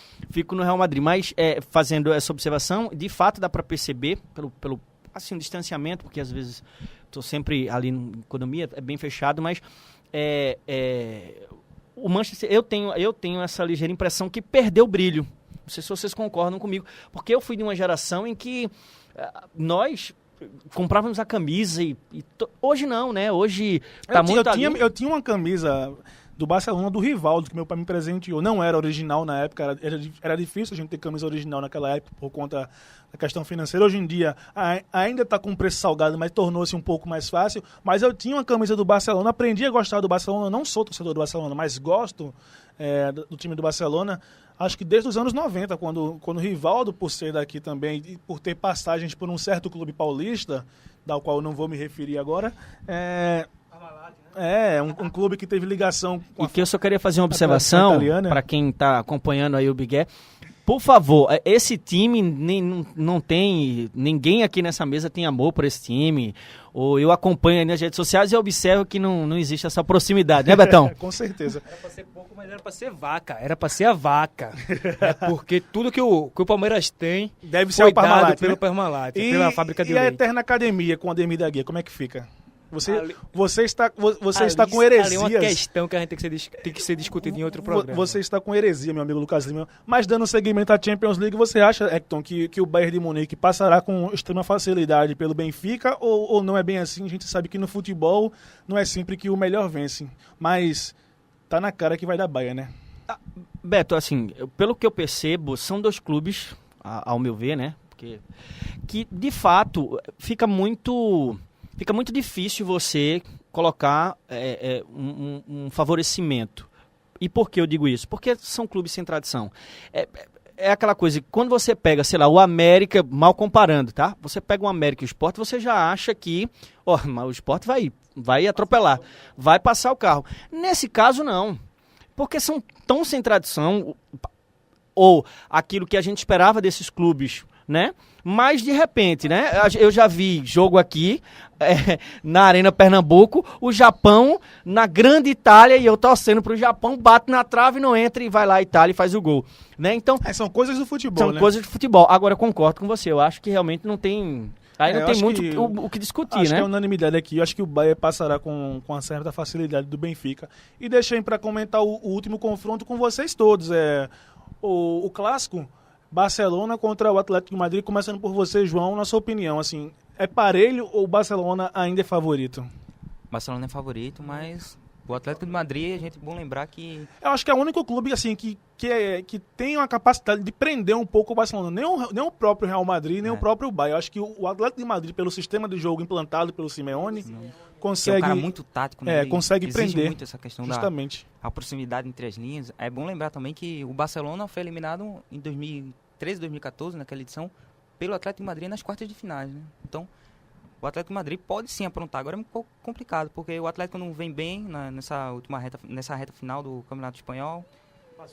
no Real Madrid. Mas fazendo essa observação, de fato dá para perceber pelo assim, distanciamento, porque às vezes estou sempre ali na economia, é bem fechado, mas o Manchester, eu tenho essa ligeira impressão que perdeu o brilho. Não sei se vocês concordam comigo, porque eu fui de uma geração em que nós comprávamos a camisa hoje não, né? Hoje tá eu tinha uma camisa do Barcelona, do Rivaldo, que meu pai me presenteou. Não era original na época, era difícil a gente ter camisa original naquela época por conta da questão financeira. Hoje em dia ainda está com preço salgado, mas tornou-se um pouco mais fácil. Mas eu tinha uma camisa do Barcelona, aprendi a gostar do Barcelona. Não sou torcedor do Barcelona, mas gosto do time do Barcelona. Acho que desde os anos 90, quando o Rivaldo, por ser daqui também, e por ter passagens por um certo clube paulista, da qual eu não vou me referir agora, um clube que teve ligação com E que eu só queria fazer uma observação para quem está acompanhando aí o Bigué. Por favor, esse time não tem... Ninguém aqui nessa mesa tem amor por esse time. Ou eu acompanho aí nas redes sociais e observo que não existe essa proximidade, né, Betão? Com certeza. Era para ser pouco, mas era para ser vaca. Era para ser a vaca. Porque tudo que o Palmeiras tem deve ser o Parmalat, pelo Parmalat, pela fábrica de leite. E a Eterna Academia com a Ademir da Guia, como é que fica? Você está com heresias. Ali é uma questão que a gente tem que ser discutida em outro programa. Você está com heresia, meu amigo Lucas Lima. Mas dando seguimento à Champions League, você acha, Hector, que o Bayern de Munique passará com extrema facilidade pelo Benfica ou não é bem assim? A gente sabe que no futebol não é sempre que o melhor vence. Mas tá na cara que vai dar Bayern, né? Beto, assim, pelo que eu percebo, são 2 clubes, ao meu ver, né? Que de fato fica muito difícil você colocar um favorecimento. E por que eu digo isso? Porque são clubes sem tradição. é aquela coisa, quando você pega, sei lá, o América, mal comparando, tá? Você pega o América e o Sport, você já acha que, mas o Sport vai atropelar, vai passar o carro. Nesse caso, não. Porque são tão sem tradição, ou aquilo que a gente esperava desses clubes, né? Mas, de repente, né? Eu já vi jogo aqui, na Arena Pernambuco, o Japão na grande Itália, e eu torcendo pro Japão, bate na trave, não entra e vai lá a Itália e faz o gol, né? Então, são coisas do futebol, são né? coisas do futebol. Agora, eu concordo com você, eu acho que realmente não tem... Aí não eu tem acho muito que- o que discutir, Acho né? que é unanimidade aqui. Eu acho que o Bahia passará com uma certa facilidade do Benfica. E deixei para comentar o último confronto com vocês todos. O clássico, Barcelona contra o Atlético de Madrid. Começando por você, João, na sua opinião, assim, é parelho ou o Barcelona ainda é favorito? O Barcelona é favorito, mas o Atlético de Madrid, a gente é bom lembrar que Eu acho que é o único clube assim, que tem uma capacidade de prender um pouco o Barcelona. Nem o próprio Real Madrid, nem o próprio Bayern. Eu acho que o Atlético de Madrid, pelo sistema de jogo implantado pelo Simeone, que é consegue... um cara muito tático, né? Ele consegue exige prender, muito essa questão da justamente. a proximidade entre as linhas. É bom lembrar também que o Barcelona foi eliminado em 2013, 2014, naquela edição, pelo Atlético de Madrid nas quartas de finais, né? Então, o Atlético de Madrid pode sim aprontar. Agora é um pouco complicado, porque o Atlético não vem bem nessa reta final do Campeonato Espanhol.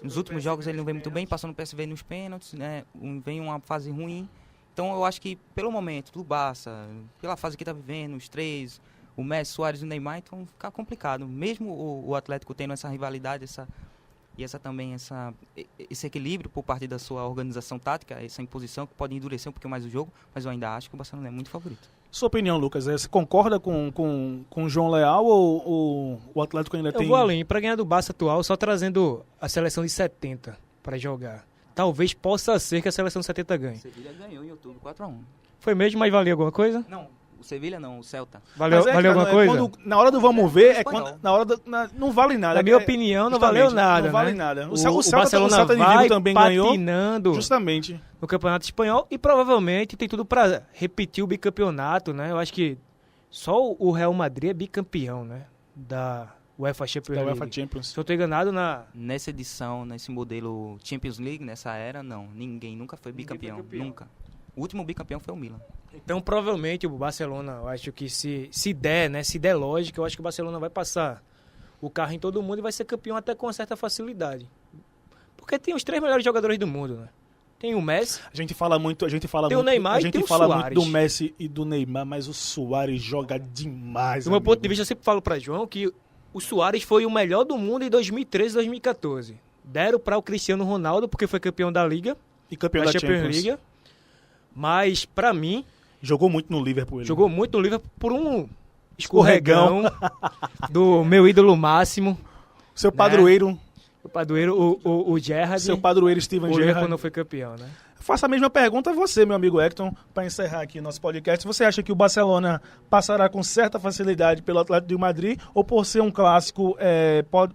Nos últimos jogos ele não vem muito bem, passando o PSV nos pênaltis, né? Vem uma fase ruim. Então eu acho que pelo momento do Barça, pela fase que está vivendo, os três, o Messi, Suárez e o Neymar, então fica complicado. Mesmo o Atlético tendo essa rivalidade, esse equilíbrio por parte da sua organização tática, essa imposição que pode endurecer um pouquinho mais o jogo, mas eu ainda acho que o Barcelona é muito favorito. Sua opinião, Lucas, você concorda com o João Leal ou o Atlético ainda tem... Eu vou além, para ganhar do Barça atual, só trazendo a seleção de 70 para jogar. Talvez possa ser que a seleção de 70 ganhe. O Sevilha ganhou em outubro 4-1. Foi mesmo, mas valeu alguma coisa? Não, o Sevilha não, o Celta. Valeu, Mas valeu alguma coisa? Na hora do vamos ver, Espanhol. não vale nada. Na minha opinião, não valeu Justamente, nada. Não vale né? nada. O Celta Barcelona de Vigo vai também ganhou. patinando Justamente. no Campeonato Espanhol e provavelmente tem tudo para repetir o bicampeonato, né? Eu acho que só o Real Madrid é bicampeão, né? Da UEFA Champions Da League. UEFA Champions. Se eu tô enganado, Nessa edição, nesse modelo Champions League, nessa era, não. Ninguém nunca foi bicampeão. Nunca. O último bicampeão foi o Milan. então provavelmente o Barcelona, eu acho que se der, né? Se der lógica, eu acho que o Barcelona vai passar o carro em todo mundo e vai ser campeão até com uma certa facilidade. Porque tem os 3 melhores jogadores do mundo, né? Tem o Messi, A gente fala muito, Tem o Neymar a e gente tem o fala muito Suárez. do Messi e do Neymar, mas o Suárez joga demais. do meu amigo. ponto de vista, eu sempre falo para João que o Suárez foi o melhor do mundo em 2013 e 2014. Deram para o Cristiano Ronaldo porque foi campeão da Liga, E campeão da da Champions Champions. League. Mas para mim, Jogou muito no Liverpool. ele. jogou muito no Liverpool por um escorregão do meu ídolo máximo, Seu padroeiro, o padroeiro, o Gerrard. seu padroeiro Steven o Liverpool Gerrard. não foi campeão, né? Faço a mesma pergunta a você, meu amigo Hector, para encerrar aqui o nosso podcast. Você acha que o Barcelona passará com certa facilidade pelo Atlético de Madrid ou por ser um clássico,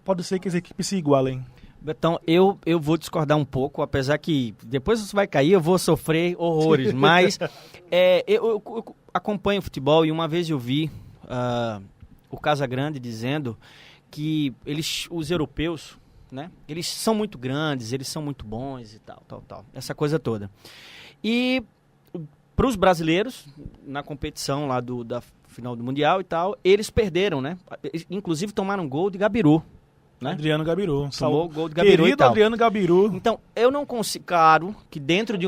pode ser que as equipes se igualem? Betão, eu vou discordar um pouco, apesar que depois você vai cair, eu vou sofrer horrores, mas eu acompanho futebol e uma vez eu vi o Casagrande dizendo que os europeus, né, eles são muito grandes, eles são muito bons e tal, essa coisa toda. E para os brasileiros, na competição lá da final do Mundial e tal, eles perderam, né, inclusive tomaram gol de Gabiru. Né? Adriano Gabiru. Tomou o gol de Gabiru e Querido tal. Adriano Gabiru. Então, eu não consigo, claro, que dentro de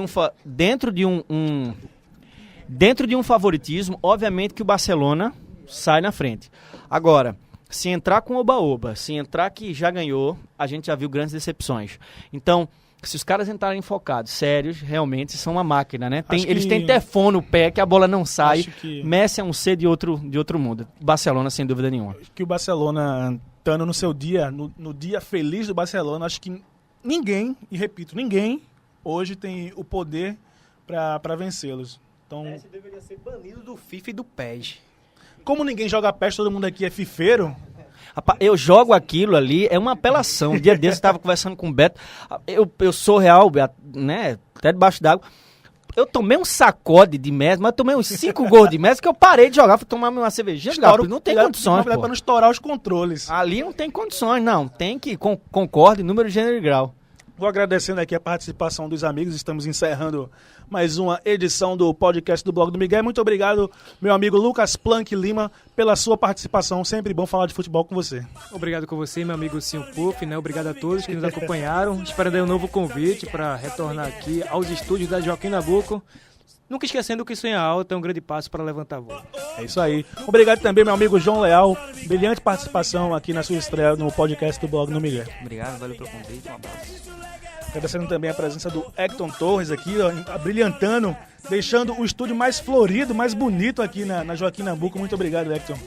um favoritismo, obviamente que o Barcelona sai na frente. Agora, se entrar com oba-oba, se entrar que já ganhou, a gente já viu grandes decepções. Então, se os caras entrarem focados, sérios, realmente são uma máquina, né? Eles têm Teflon no pé, que a bola não sai. Acho que- Messi é um ser de outro mundo. Barcelona, sem dúvida nenhuma. Que o Barcelona, estando no seu dia, no dia feliz do Barcelona, acho que ninguém, e repito, ninguém, hoje tem o poder para vencê-los. Então, Messi deveria ser banido do FIFA e do PES. como ninguém joga PES, todo mundo aqui é fifeiro, Rapaz, eu jogo aquilo ali, é uma apelação. Um dia desse eu estava conversando com o Beto. Eu sou real, né? Até debaixo d'água. Eu tomei um sacode de Messi, mas eu tomei uns 5 gols de Messi que eu parei de jogar. Fui tomar uma cervejinha. Não tem condições, para pô. não estourar os controles. Ali não tem condições, não. Tem que concorde, número, gênero e grau. Vou agradecendo aqui a participação dos amigos. Estamos encerrando mais uma edição do podcast do Blog do Miguel. Muito obrigado, meu amigo Lucas Planck Lima, pela sua participação. Sempre bom falar de futebol com você. Obrigado com você, meu amigo Sim Puff, né? Obrigado a todos que nos acompanharam. Espero dar um novo convite para retornar aqui aos estúdios da Joaquim Nabuco. Nunca esquecendo que sonhar alto é um grande passo para levantar voo. É isso aí. Obrigado também, meu amigo João Leal. Brilhante participação aqui na sua estreia no podcast do Blog do Miguel. Obrigado, valeu pelo convite, um abraço. Agradecendo também a presença do Hector Torres aqui, ó, brilhantando, deixando o estúdio mais florido, mais bonito aqui na Joaquim Nabuco. Muito obrigado, Hector.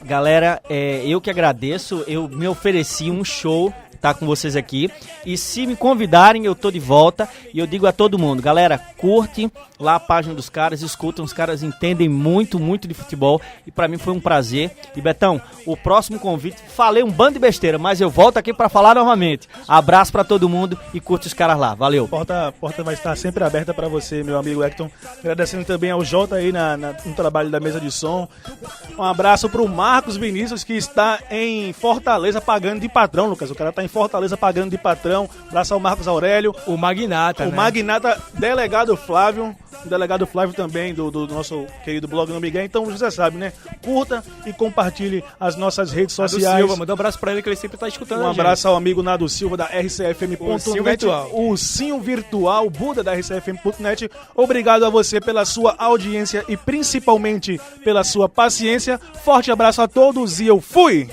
Galera, eu que agradeço, eu me ofereci um show, tá com vocês aqui, e se me convidarem eu tô de volta, e eu digo a todo mundo, galera, curte lá a página dos caras, escutam, os caras entendem muito, muito de futebol, e pra mim foi um prazer. E Betão, o próximo convite, falei um bando de besteira, mas eu volto aqui pra falar novamente. Abraço pra todo mundo e curte os caras lá, valeu. A porta vai estar sempre aberta pra você, meu amigo Hector. Agradecendo também ao Jota aí no trabalho da mesa de som. Um abraço pro Marcos Vinícius, que está em Fortaleza pagando de patrão, Lucas. O cara tá em Fortaleza pagando de patrão. Abraço ao Marcos Aurélio. O Magnata, O Magnata, delegado Flávio. O delegado Flávio também, do nosso querido Blog no Miguel. Então, você sabe, né? Curta e compartilhe as nossas redes sociais. Silva, manda um abraço pra ele que ele sempre tá escutando. Um abraço ao amigo Nado Silva da RCFM.net, o Sim Virtual, o Buda da RCFM.net. Obrigado a você pela sua audiência e principalmente pela sua paciência. Forte abraço a todos e eu fui!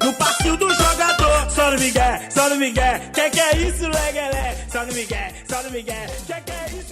No passinho do jogador, só no Miguel, só no Miguel. Que é isso, leguelé? Só no Miguel, só no Miguel. Que é isso?